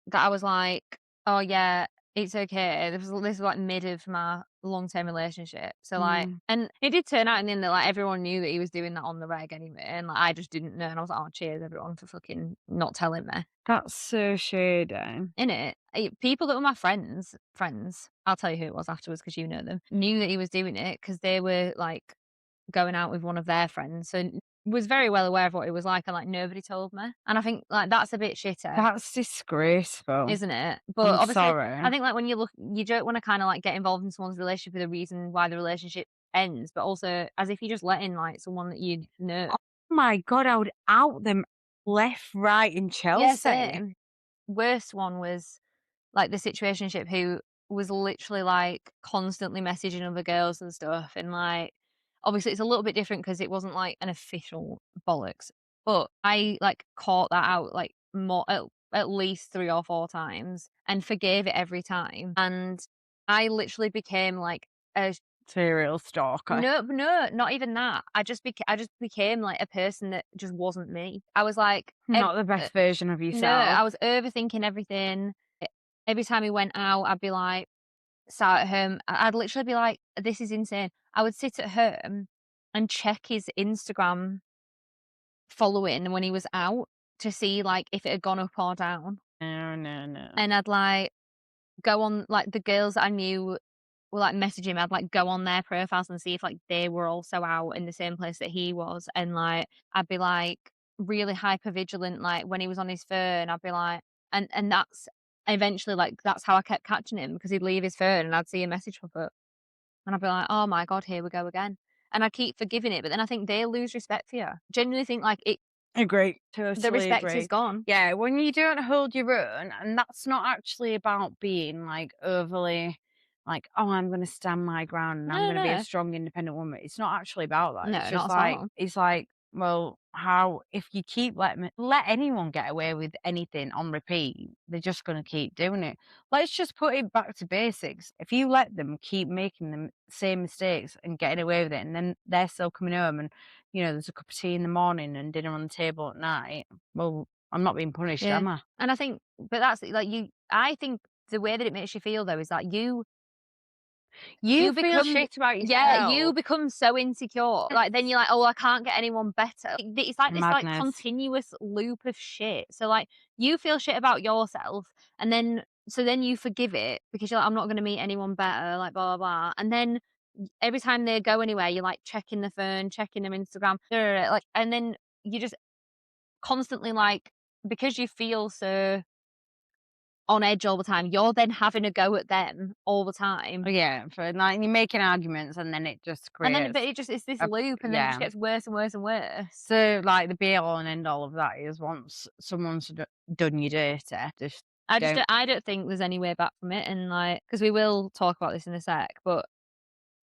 that I was like, "Oh, yeah, it's okay." This was, like, mid of my long-term relationship, so, like Mm. and it did turn out in the end that, like, everyone knew that he was doing that on the reg anyway, and, like, I just didn't know, and I was like, "Oh, cheers everyone for fucking not telling me." That's so shady. Innit? People that were my friends, I'll tell you who it was afterwards because you know them, knew that he was doing it because they were, like, going out with one of their friends, so was very well aware of what it was like, and, like, nobody told me, and I think, like, that's a bit shitty, That's disgraceful. isn't it? But I'm obviously, I sorry. think, like, when you don't wanna kinda, like, get involved in someone's relationship with a reason why the relationship ends, but also as if you're just letting, like, someone that you know. Oh my god, I would out them left, right, and Yeah, Chelsea. same. Worst one was like the situationship who was literally like constantly messaging other girls and stuff. And like, obviously, it's a little bit different because it wasn't like an official bollocks. But I like caught that out like more at least 3 or 4 times and forgave it every time. And I literally became like a Serial stalker. no, no, not even that. I just became like a person that just wasn't me. I was like, Not the best version of no, yourself. I was overthinking everything. Every time he went out, I'd be like, sat at home. I'd literally be like, "This is insane." I would sit at home and check his Instagram following when he was out to see, like, if it had gone up or down, No, no, no. and I'd, like, go on like, the girls that I knew were, like, messaging me, I'd, like, go on their profiles and see if, like, they were also out in the same place that he was, and, like, I'd be, like, really hyper vigilant, like, when he was on his phone, I'd be like and that's eventually, like, that's how I kept catching him because he'd leave his phone and I'd see a message pop up, and I'd be like, "Oh my god, here we go again," and I keep forgiving it, but then I think they lose respect for you. Genuinely think, like, Agree. the Totally respect is agree. gone. Yeah, when you don't hold your own, and that's not actually about being like overly like, oh, I'm gonna stand my ground and I'm No, gonna be a no. strong, independent woman. It's not actually about that. It's No, not just at all. like, well, how if you keep let anyone get away with anything on repeat, they're just gonna keep doing it. Let's just put it back to basics. If you let them keep making the same mistakes and getting away with it, and then they're still coming home and there's a cup of tea in the morning and dinner on the table at night. Well, I'm not being punished, Yeah, am I? and I think but that's like I think the way that it makes you feel though is that you You You feel become shit about yeah, you yourself. become so insecure. Like, then you're like, "Oh, I can't get anyone better." It's like this, like, Madness. continuous loop of shit. So, like, you feel shit about yourself, and then then you forgive it because you're like, "I'm not gonna meet anyone better," like, blah, blah, blah, and then every time they go anywhere, you're, like, checking the phone, checking their Instagram, like, and then you just constantly, like, because you feel so on edge all the time, you're then having a go at them all the time. Yeah, for like you're making arguments and then it just And then but creates it's this a loop, and then it just yeah. gets worse and worse and worse. So like the be all and end all of that is once someone's done you dirty, just don't. I don't think there's any way back from it, and, like, because we will talk about this in a sec, but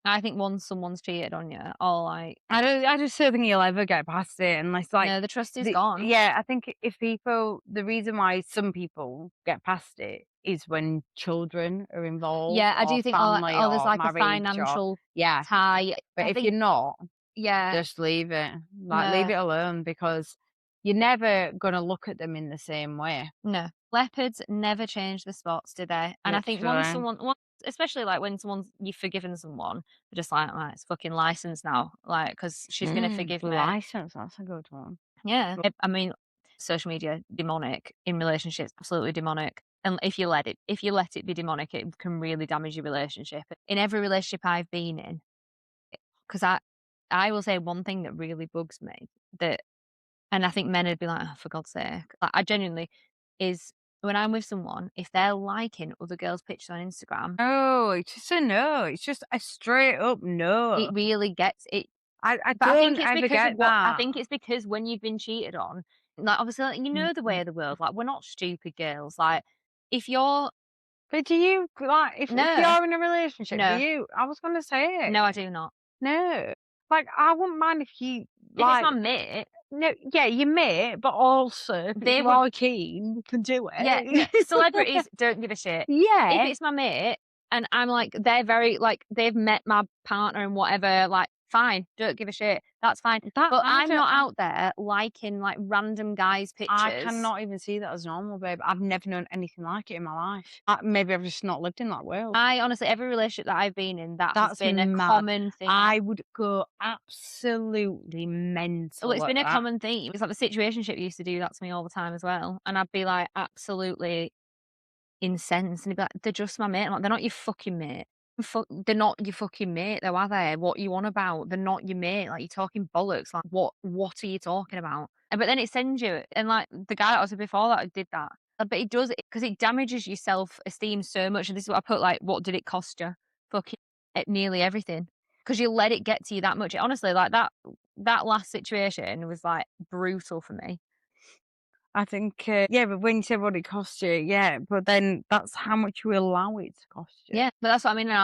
I think once someone's cheated on you, or, like, I just don't think you'll ever get past it unless like no, the trust is gone. yeah, I think if people the reason why some people get past it is when children are involved Yeah, I or do think, family there's, or like, a marriage or financial yeah. tie. But I if you're think not, yeah, just leave it. Like leave no, it alone because you're never gonna look at them in the same way. no. Leopards never change the spots, do they? And I think Literally. especially, like, when you've forgiven someone, they're just like, "Right, it's fucking licensed now," like, because she's gonna forgive me. License, that's a good one. Yeah. I mean, social media, demonic in relationships, absolutely demonic. And if you let it be demonic, it can really damage your relationship. In every relationship I've been in, because I will say one thing that really bugs me that, and I think men would be like, oh, for God's sake, like, I genuinely is when I'm with someone, if they're liking other girls' pictures on Instagram, No, it's just a no. It's just a straight up it no. really gets it. I But don't ever get I that. think it's because when you've been cheated on, like, obviously, like, you know the way Mm. of the world, like, we're not stupid girls, like, if you're But do you like if no, you're in a relationship, do no, you I was gonna say it. no, I do not. No. Like I wouldn't mind if you If it's my like mate, no yeah, you may, but also if they you would are keen, you can do yeah, no, it. celebrities don't give a shit. If Yeah, it's my mate and I'm like, they're very like, they've met my partner and whatever, like, fine, don't give a shit, that's fine. that But I I'm don't not out there liking, like, random guys' I pictures. cannot even see that as normal, babe. I've never known anything like it in my life. Maybe I've just not lived in that world. I honestly, every relationship that I've been in, that has That's been a mad. common thing. I would go absolutely Well, it's mental at been a that. common theme. It's like the situationship used to do that to me all the time as well, and I'd be, like, absolutely incensed, and he'd be like, "They're just my mate." I'm like, "They're not your fucking mate. They're not your fucking mate though, are they? What you on about? They're not your mate. Like, you're talking bollocks. Like, what are you talking about?" And but then it sends you and, like, the guy that I was with before that did that. But it does it because it damages your self-esteem so much, and this is what I put, like, what did it cost you? Fucking nearly everything, because you let it get to you that much. Honestly, like, that last situation was, like, brutal for me. I think, yeah, but when you say what it costs you, yeah, but then that's how much you allow it to cost you. Yeah, but that's what I mean, and So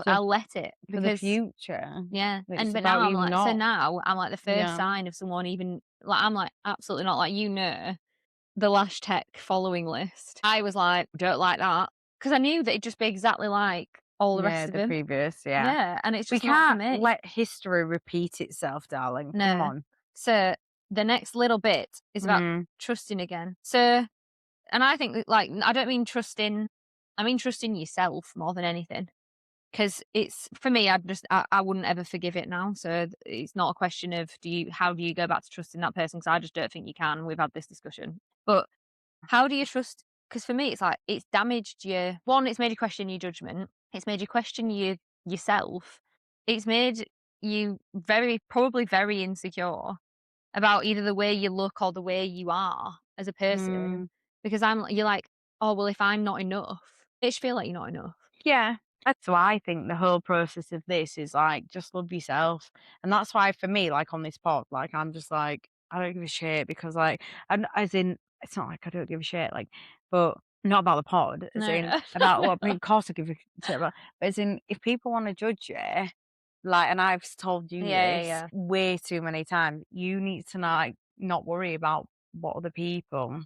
I'll let it for the because future, yeah, it's and but about now I'm you like not. now I'm like the first Yeah, sign of someone even like, I'm like, absolutely not, like, the Lash Tech following list. I was like, "Don't like that," because I knew that it'd just be exactly like all the yeah, rest of the them. previous, yeah. Yeah, and it's We just not for can't me. let history repeat itself, darling. Come No. on. So, the next little bit is about Mm. trusting again. So and I think that, like, I don't mean trusting I mean trusting yourself more than anything. 'Cause it's for me, I wouldn't ever forgive it now, so it's not a question of how do you go back to trusting that person? Because I just don't think you can, we've had this discussion. But how do you trust? Because for me, it's like, it's damaged you 1, it's made you question your judgment, it's made you question yourself, it's made you probably very insecure about either the way you look or the way you are as a person, Mm. because you're like, "Oh, well, if I'm not enough," it should feel like you're not enough. Yeah. That's why I think the whole process of this is like just love yourself. And that's why for me, like on this pod, like I'm just like, I don't give a shit because like and as in it's not like I don't give a shit, like but not about the pod, as No, in no. about what of course I give a shit about but as in if people want to judge you, like and I've told you Yeah, yeah, this yeah. way too many times, you need to like not worry about what other people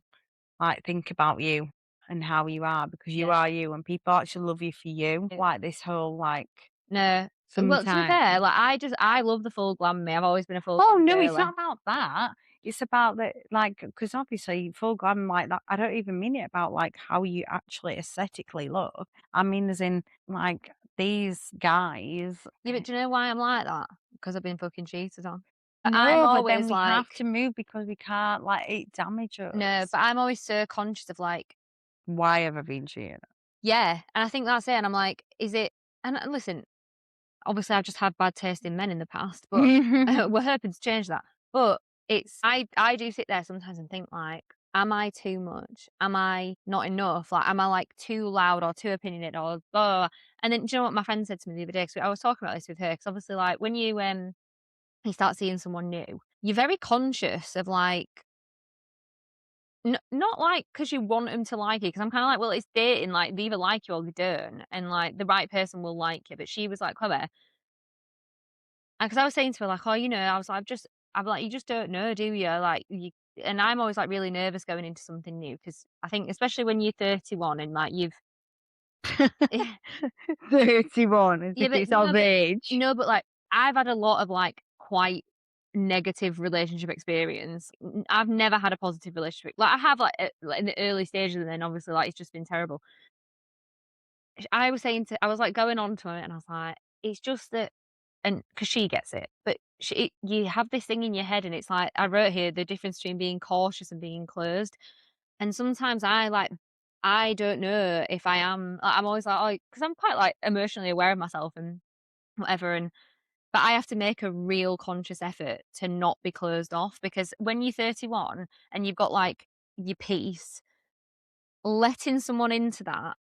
like, think about you and how you are because you Yeah. are you and people actually love you for you. Yeah. Like this whole like No. Well, to be sometimes fair, like, I love the full glam me. I've always been a full oh glam no, it's girly. not about that. It's about the like because obviously full glam like that. I don't even mean it about like how you actually aesthetically look. I mean as in like these guys Yeah, but do you know why I'm like that? Because I've been fucking cheated on. I'm no, but then always we have like to move because we can't let it damage no, us. but I'm always so conscious of like, Why have I been cheated? yeah, and I think that's it, and I'm like, is it and listen, obviously I've just had bad taste in men in the past, but we're hoping to change that. But it's I do sit there sometimes and think like, am I too much? Am I not enough? Like, am I like too loud or too opinionated or blah, blah, blah? And then do you know what my friend said to me the other day? 'Cause I was talking about this with her. Because obviously, like when you start seeing someone new, you're very conscious of like not like because you want them to like you. Because 'cause I'm kinda like, well, it's dating, like, they either like you or they don't, and, like, the right person will like you, but she was like, "Chloe," because I was saying to her, like, "Oh, you know," I was like, I'm like, "You just don't know, do you?" Like, you and I'm always, like, really nervous going into something new because I think especially when you're 31 and, like, you've 31 as yeah, if but it's of age. no, but, like, I've had a lot of, like, quite negative relationship experience. I've never had a positive relationship. Like, I have, like, in the early stages, and then obviously, like, it's just been terrible. I was, like, going on to it, and I was like, "It's just that," and because she gets it, but you have this thing in your head, and it's like I wrote here the difference between being cautious and being closed, and sometimes I don't know if I am I'm always like, "Oh," because 'cause I'm quite, like, emotionally aware of myself and whatever, and but I have to make a real conscious effort to not be closed off because when you're 31 and you've got, like, your peace, letting someone into that,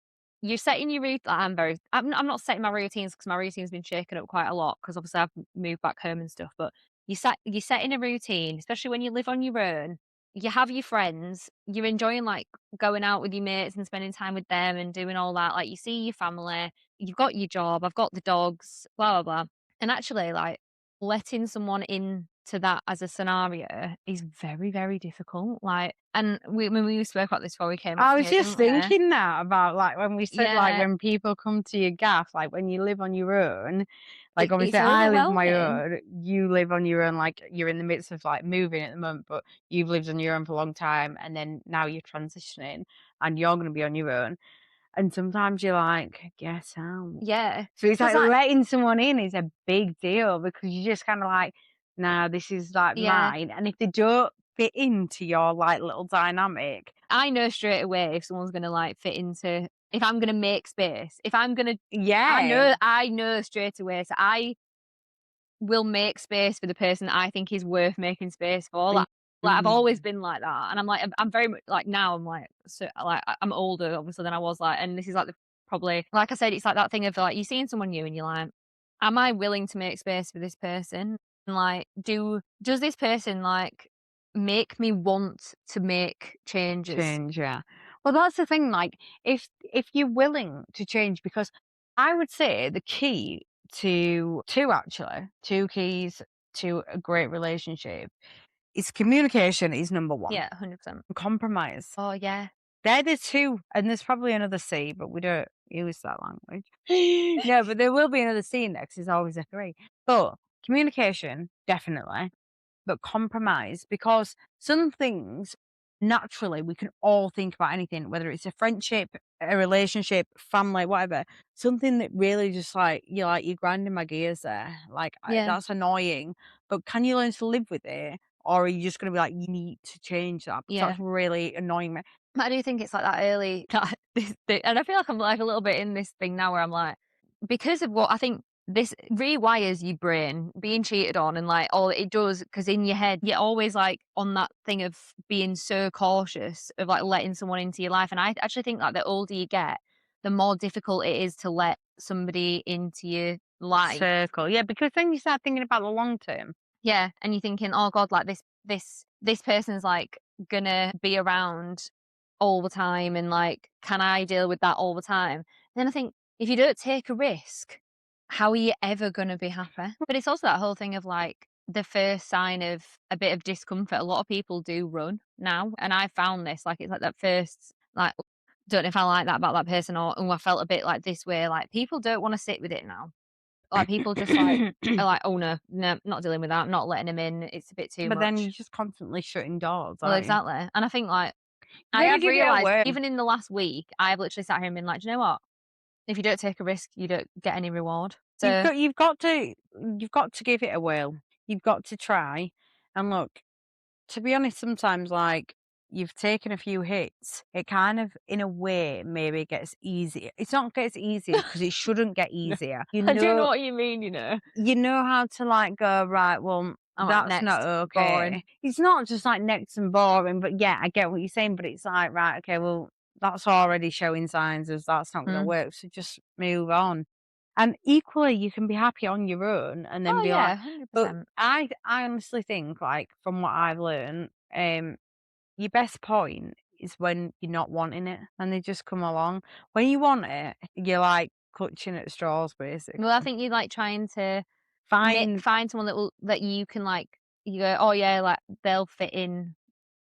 you're setting your I'm not setting my routines because my routine's been shaken up quite a lot because obviously I've moved back home and stuff, but you're setting a routine, especially when you live on your own. You have your friends, you're enjoying, like, going out with your mates and spending time with them and doing all that, like, you see your family, you've got your job, I've got the dogs, blah, blah, blah, and actually, like, letting someone into that as a scenario is very, very difficult, like and we spoke about this before we came on I was here, just didn't we? thinking that about, like, when we said, like, Yeah, when people come to your gaff, like, when you live on your own, like, obviously, it's I live on my overwhelming. own, you live on your own, like, you're in the midst of, like, moving at the moment, but you've lived on your own for a long time, and then now you're transitioning, and you're gonna be on your own, and sometimes you're like, "Get out." Yeah, So it's because like like letting someone in is a big deal because you're just kinda like, "Nah, this is, like, yeah, mine," and if they don't fit into your, like, little dynamic I know straight away if someone's gonna, like, fit into if I'm gonna make space, if I'm gonna yeah. I know straight away, so I will make space for the person that I think is worth making space for, like, I've always Mhm. been like that, and I'm like I'm very much like, now I'm like, so like, I'm older obviously than I was, like and this is, like, the probably like I said, it's like that thing of, like, you're seeing someone new and you're like, "Am I willing to make space for this person?" And, like, does this person, like, make me want to make changes? Change, yeah. Well, that's the thing, like, if you're willing to change because I would say the key to 2 actually, 2 keys to a great relationship is communication is number 1, Yeah, 100%. compromise. Oh, yeah. They're the 2, and there's probably another C, but we don't use that language. No, but there will be another C in there 'cause there's always a 3. But communication, definitely. But compromise because some things naturally we can all think about anything, whether it's a friendship, a relationship, family, whatever. Something that really just like you're grinding my gears there. Like Yeah, that's annoying. But can you learn to live with it? Or are you just gonna be like, you need to change that because yeah. that's really annoying me. But I do think it's like that early that this thing and I feel like I'm like a little bit in this thing now where I'm like because of what I think this rewires your brain being cheated on and like all it does because in your head you're always like on that thing of being so cautious of like letting someone into your life and I actually think that the older you get the more difficult it is to let somebody into your life. Circle. Yeah, because then you start thinking about the long term. Yeah, and you're thinking, "Oh god, like this person's like gonna be around all the time and like can I deal with that all the time?" Then I think if you don't take a risk, how are you ever gonna be happy? But it's also that whole thing of like the first sign of a bit of discomfort. A lot of people do run now, and I found this like it's like that first like don't know if I like that about that person or oh I felt a bit like this way. Like people don't want to sit with it now. Like, people just, like, are like, "Oh, no, no, not dealing with that, not letting him in, it's a bit too But then much." you're just constantly shutting doors, Well, aren't you? exactly, and I think, like, You I gotta have give it a realised word. even in the last week, I have literally sat here and been like, "Do you know what? If you don't take a risk, you don't get any reward. You've So got you've got to you've got to give it a whirl. You've got to try. And look, to be honest, sometimes, like, you've taken a few hits, it kind of, in a way, maybe gets easier. It's not gets easier because it shouldn't get no, easier. I do know what you mean, you know. You know how to, like, go, "Right, well, I'm like, that's not next, boring. okay." It's not just, like, next and boring, but yeah, I get what you're saying, but it's like, "Right, okay, well, that's already showing signs of that's not gonna Mm. work, so just move on." And equally, you can be happy on your own and then Oh be like, yeah, but 100%. I honestly think, like, from what I've learned, your best point is when you're not wanting it and they just come along. When you want it, you're, like, clutching at straws, basically. Well, I think you're like trying to Find find someone that you can like. You go, oh yeah, like they'll fit in,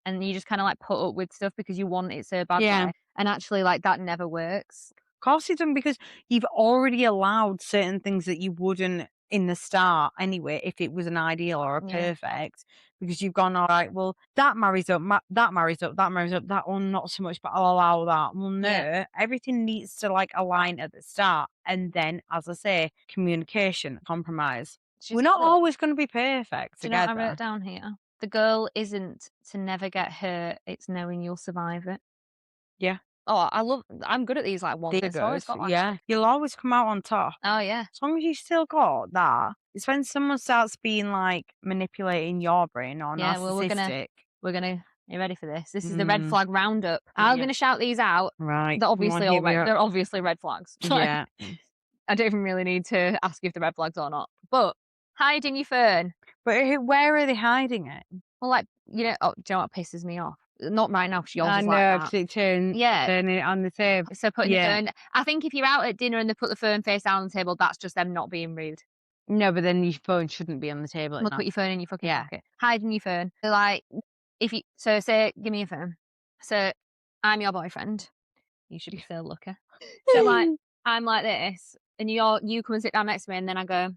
and you just kind of like put up with stuff because you want it so Yeah. badly, and actually like that never works. Course you don't, because you've already allowed certain things that you wouldn't in the start anyway, if it was an ideal or a Yeah, perfect, because you've gone, all right, well, that marries up, that marries up, that marries up, that one not so much, but I'll allow that. Well, yeah. no, everything needs to, like, align at the start. And then, as I say, communication, compromise. She We're said not that. always going to be perfect Do you know what I together. wrote down here? The goal isn't to never get hurt; it's knowing you'll survive it. Yeah, Oh, I'm good at these like one there bits. I've always goes. got like Yeah, stuff. you'll always come out on top. Oh yeah, As long as you still got that, it's when someone starts being, like, manipulating your brain or yeah. Well, narcissistic. we're gonna. You ready for this? This is the red Mm, flag roundup. I'm yeah. gonna shout these out. Right. They're Come on, obviously all hit me red. up. They're obviously red flags. Like, Yeah. I don't even really need to ask you if they're red flags or not. But hiding your phone. But where are they hiding it? Well, like oh, do you know what pisses me off? Not right now because yours I is like know, that. 'cause it Yeah. turning it on the table. So putting your Yeah. phone. I think if you're out at dinner and they put the phone face down on the table, that's just them not being rude. No, but then your phone shouldn't be on the table at Well, put night. your phone in your fucking Yeah. pocket. Hiding your phone. So, like, if you so say, "Give me your phone." So, I'm your boyfriend. You should be so lucky. So, like, I'm like this, and you come and sit down next to me, and then I go,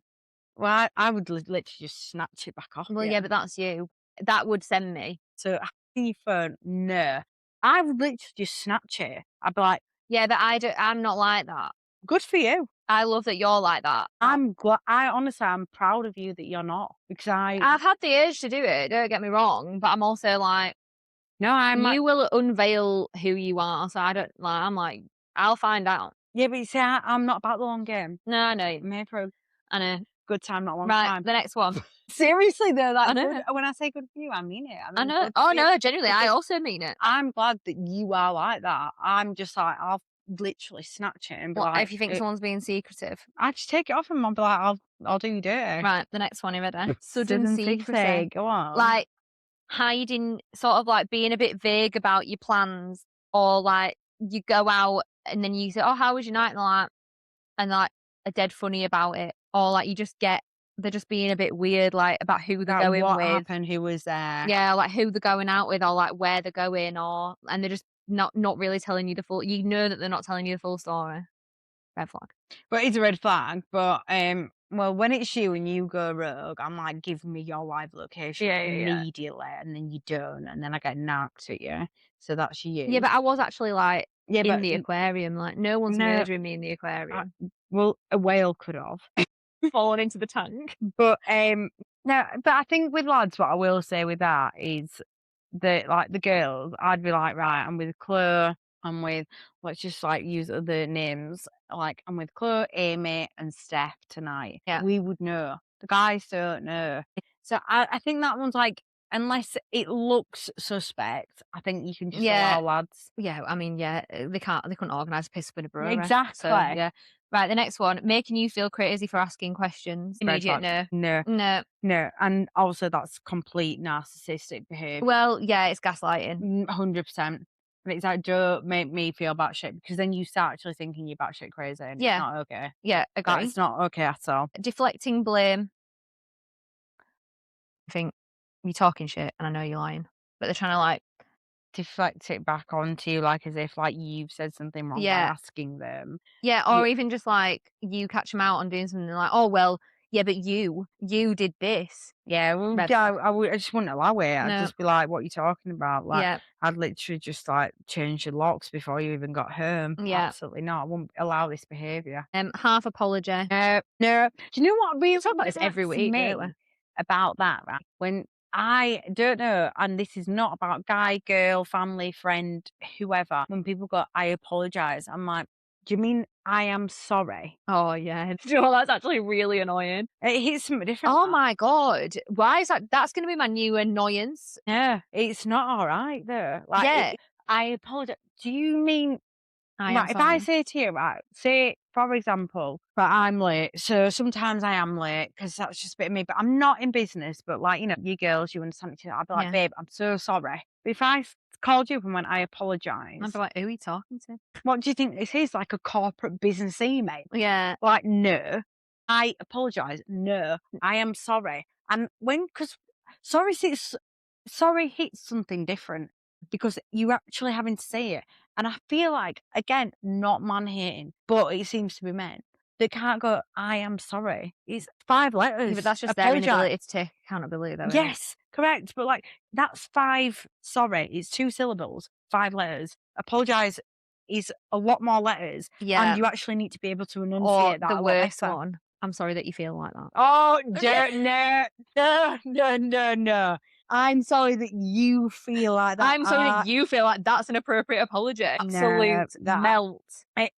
Well, I would literally just snatch it back off "Well, you. yeah, but that's you." That would send me. So, hiding your phone, no. I would literally just snatch it. I'd be like, Yeah, but I'm not like that. "Good for you." I love that you're like that. I honestly, I'm proud of you that you're not, because I've had the urge to do it, don't get me wrong, but I'm also like, no, I'm like, you will unveil who you are, so I don't like, I'm like, I'll find out. yeah, but you see, I'm not about the long game. No, I know. I'm here for a I know. good time, not a long Right, time. the next one. Seriously though, I like, good, know. when I say good for you, I mean it. I I mean know. good Oh, for you, no, genuinely, I because also mean it. I'm glad that you are like that. I'm just like, I'll literally snatch it and be What like, if you think someone's being secretive? I just take it off him. I'll be like, I'll do you dirty. Right, the next one, you ready? Sudden Sudden secrecy. secrecy, go on. Like, hiding, sort of like being a bit vague about your plans, or like you go out and then you say, "Oh, how was your night?" And like are dead funny about it, or like they're just being a bit weird, like about who they're That going what with. happened, who was there. Yeah, like who they're going out with, or like where they're going, and they're just not really telling you the full. You know that they're not telling you the full story. Red flag. But it's a red flag. But well, when it's you and you go rogue, I'm like, give me your live location Yeah, yeah, yeah. immediately, and then you don't, and then I get knocked at you. So that's Yeah, you. but I was actually like Yeah, in but the aquarium. Like no one's no, murdering me in the I, aquarium. well, a whale could have. Falling into the tank. But no, but I think with lads, what I will say with that is that, like, the girls, I'd be like, right, I'm with Chloe, I'm with, let's just, like, use other names, like, I'm with Chloe, Amy, and Steph tonight. Yeah. We would know. The guys don't know. So I think that one's like, unless it looks suspect, I think you can just Yeah. allow lads. Yeah, I mean, yeah, they couldn't organise a piss up in a brewery. So Exactly. yeah. Right, the next one, making you feel crazy for asking questions. Red Immediate flag. no. No, No. no. And also, that's complete narcissistic behavior. Well, yeah, it's gaslighting. 100%. And it's like, don't make me feel batshit, because then you start actually thinking you're batshit crazy, and it's Yeah, not okay. yeah, agree. That's not okay at all. Deflecting blame. I think you're talking shit and I know you're lying. But they're trying to like Deflect it back onto you, like, as if, like, you've said something wrong by yeah. asking them. Yeah, You or even just like you catch them out on doing something like, oh well, Yeah, but you did this. Yeah, well, Red yeah, flag. I just wouldn't allow it. I'd No. just be like, "What are you talking about?" Like, Yeah. I'd literally just, like, change the locks before you even got home. Yeah. Absolutely not. I wouldn't allow this behaviour. Half apology. No, no. Do you know what We really talk about this every irritates week, don't we? me about that, right? When I don't know, and this is not about guy, girl, family, friend, whoever. When people go, "I apologise," I'm like, "Do you mean I am sorry?" Oh, yeah. Do you know what? That's actually really annoying. It hits something different, Oh that. my god. Why is that's gonna be my new annoyance. Yeah, it's not alright though. Like, Yeah. I apologise. Do you mean I am right, if I sorry. say to you, right, say, for example, that I'm late, so sometimes I am late because that's just a bit of me, but I'm not in business, but like, you girls, you understand each other. I'd be like, Yeah. babe, I'm so sorry. But if I called you up and went, I I'd be apologise, like, "Who are you talking to?" what do you think this is? Like a corporate business email? Yeah. Like, no, I apologise. No, I am sorry. And because sorry hits something different because you actually having to say it. And I feel like, again, not man hating, but it seems to be men. They can't go, I am sorry. It's 5 Yeah, but letters. that's just their Apologise. inability to take accountability though, isn't it? Yes, correct. But like, that's 5, sorry, it's 2 syllables, 5 letters. Apologise is a lot more letters. And Yeah. you actually need to be able to Or enunciate the that a lot worst better. one, "I'm sorry that you feel like that." Oh, don't, no, no, no, no, no. I'm sorry that you feel like that. I'm sorry that you feel like that's an appropriate apology. No, Absolute that melt.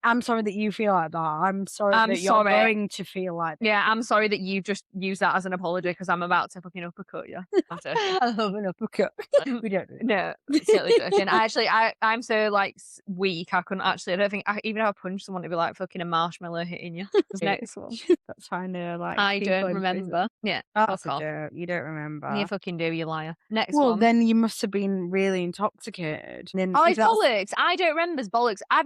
I'm sorry that you feel like that. I'm sorry I'm that you're sorry. going to feel like that. Yeah, I'm sorry that you just used that as an apology because 'cause I'm about to fucking uppercut you. I'm joking. I love an uppercut. Um, We don't do no, totally joking. that. I'm so, like, weak, I couldn't actually I don't think even if I punched someone, it'd be like fucking a marshmallow hitting you. This next one. That's fine. Like I people don't in prison. remember. Yeah, That's fuck a off. joke. You don't You remember. fucking do, you liar. Next Well, one. then you must have been really intoxicated. Then Oh, if it's that's bollocks. I don't remember, it's bollocks. I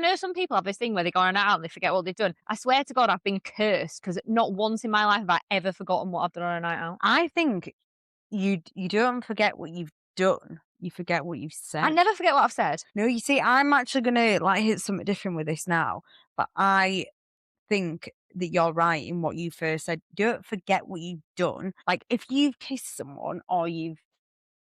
know some people have this thing where they go on a night out and they forget what they've done. I swear to God, I've been cursed because not once in my life have I ever forgotten what I've done on a night out. I think you don't forget what you've done. You forget what you've I said. never forget what I've said. No, you see, I'm actually gonna like hit something different with this now, but I think that you're right in what you first said. Don't forget what you've done. Like if you've kissed someone or you've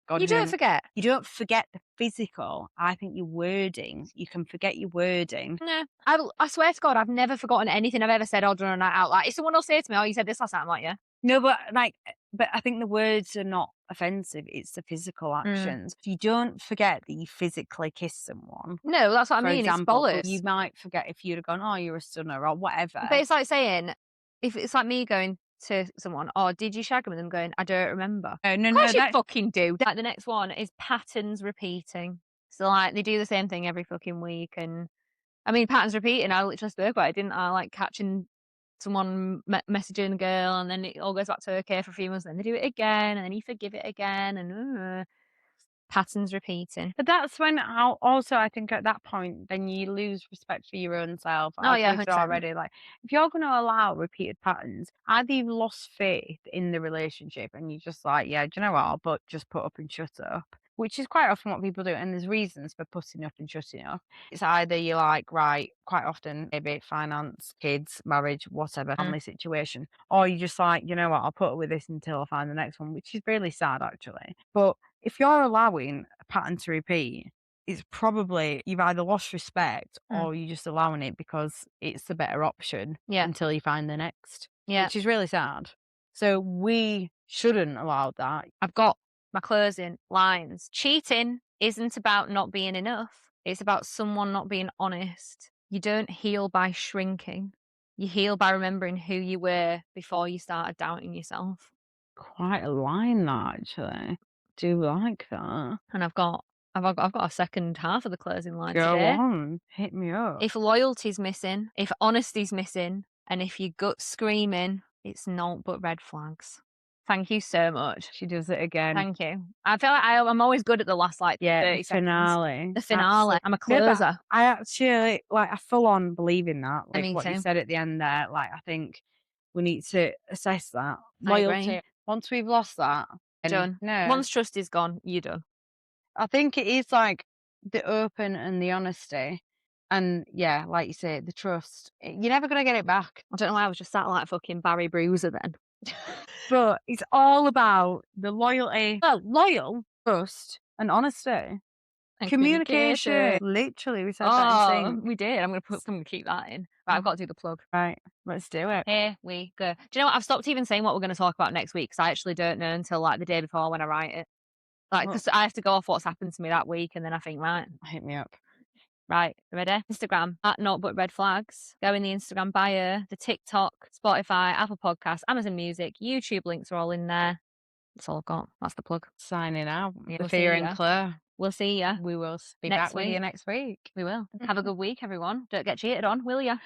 gone You don't home, forget. you don't forget the physical. I think your wording, you can forget your wording. No. I swear to God, I've never forgotten anything I've ever said or done on a night out. Like, if someone will say to me, "Oh, you said this last night," I'm like, "Yeah." No, but like, but I think the words are not offensive. It's the physical Mm. actions. If you don't forget that you physically kissed someone, No, that's what I for mean. It's example, but bollocks. you might forget if you'd have gone, "Oh, you're a stunner," or But whatever. it's like saying, if it's like me going to someone, "Oh, did you shag 'em?" and them going, "I don't remember." No, no, Of no, course you that fucking do. Like, the next one is patterns repeating. So, like, they do the same thing every fucking week, and I mean, patterns repeating, I literally spoke about it, didn't I? Like, catching someone messaging a girl, and then it all goes back to okay for a few months, and then they do it again, and then you forgive it again, and patterns repeating. but that's when also I think at that point, then you lose respect for your own self, Oh, as yeah, we've said 100%. already. Like, if you're going to allow repeated patterns, either you've lost faith in the relationship and you're just like, yeah, do you know what? I'll but just put up and shut up, which is quite often what people do. And there's reasons for putting up and shutting up. It's either you're like, right, quite often, maybe finance, kids, marriage, whatever, Mm, family situation, or you just like, you know what? I'll put up with this until I find the next one, which is really sad, actually. But if you're allowing a pattern to repeat, it's probably you've either lost respect mm. or you're just allowing it because it's the better option Yeah, until you find the next, yeah. which is really sad. So we shouldn't allow that. I've got my closing lines. Cheating isn't about not being enough. It's about someone not being honest. You don't heal by shrinking. You heal by remembering who you were before you started doubting yourself. Quite a line, that actually. Do like that. And I've got a second half of the closing line Go today. on, hit me up. If loyalty's missing, if honesty's missing, and if your gut's screaming, it's naught but red flags. Thank you so much. She does it again. Thank you. I feel like I'm always good at the last, like, Yeah, the 30 seconds. finale. The finale. I'm a No, but closer. I actually like I full on believe in that. I Like mean what you too. said at the end there. Like I think we need to assess that. I agree. Loyalty. Once we've lost that, and Done. no, Once trust is gone, you're done. I think it is like the open and the honesty. And yeah, like you say, the trust, you're never gonna get it back. I don't know why I was just sat like fucking Barry Bruiser then. But it's all about the loyalty, well, loyal, trust, and honesty. And Communication. communication. Literally, we said that in Oh, sync. we did. I'm gonna keep that in. Right, I've Oh, got to do the plug. right, let's do it. Here we go. Do you know what? I've stopped even saying what we're gonna talk about next week because I actually don't know until, like, the day before when I write it. Like, Well, because I have to go off what's happened to me that week, and then I think, "Right, hit me up. right, ready?" Instagram, @notebutredflags. Go in the Instagram bio, the TikTok, Spotify, Apple Podcasts, Amazon Music, YouTube links are all in there. That's all I've got. That's the plug. Signing out. Yeah, we'll Sophia see and ya. Claire. We'll see ya We will be back next with you week. next week. We will. Have a good week, everyone. Don't get cheated on, will ya?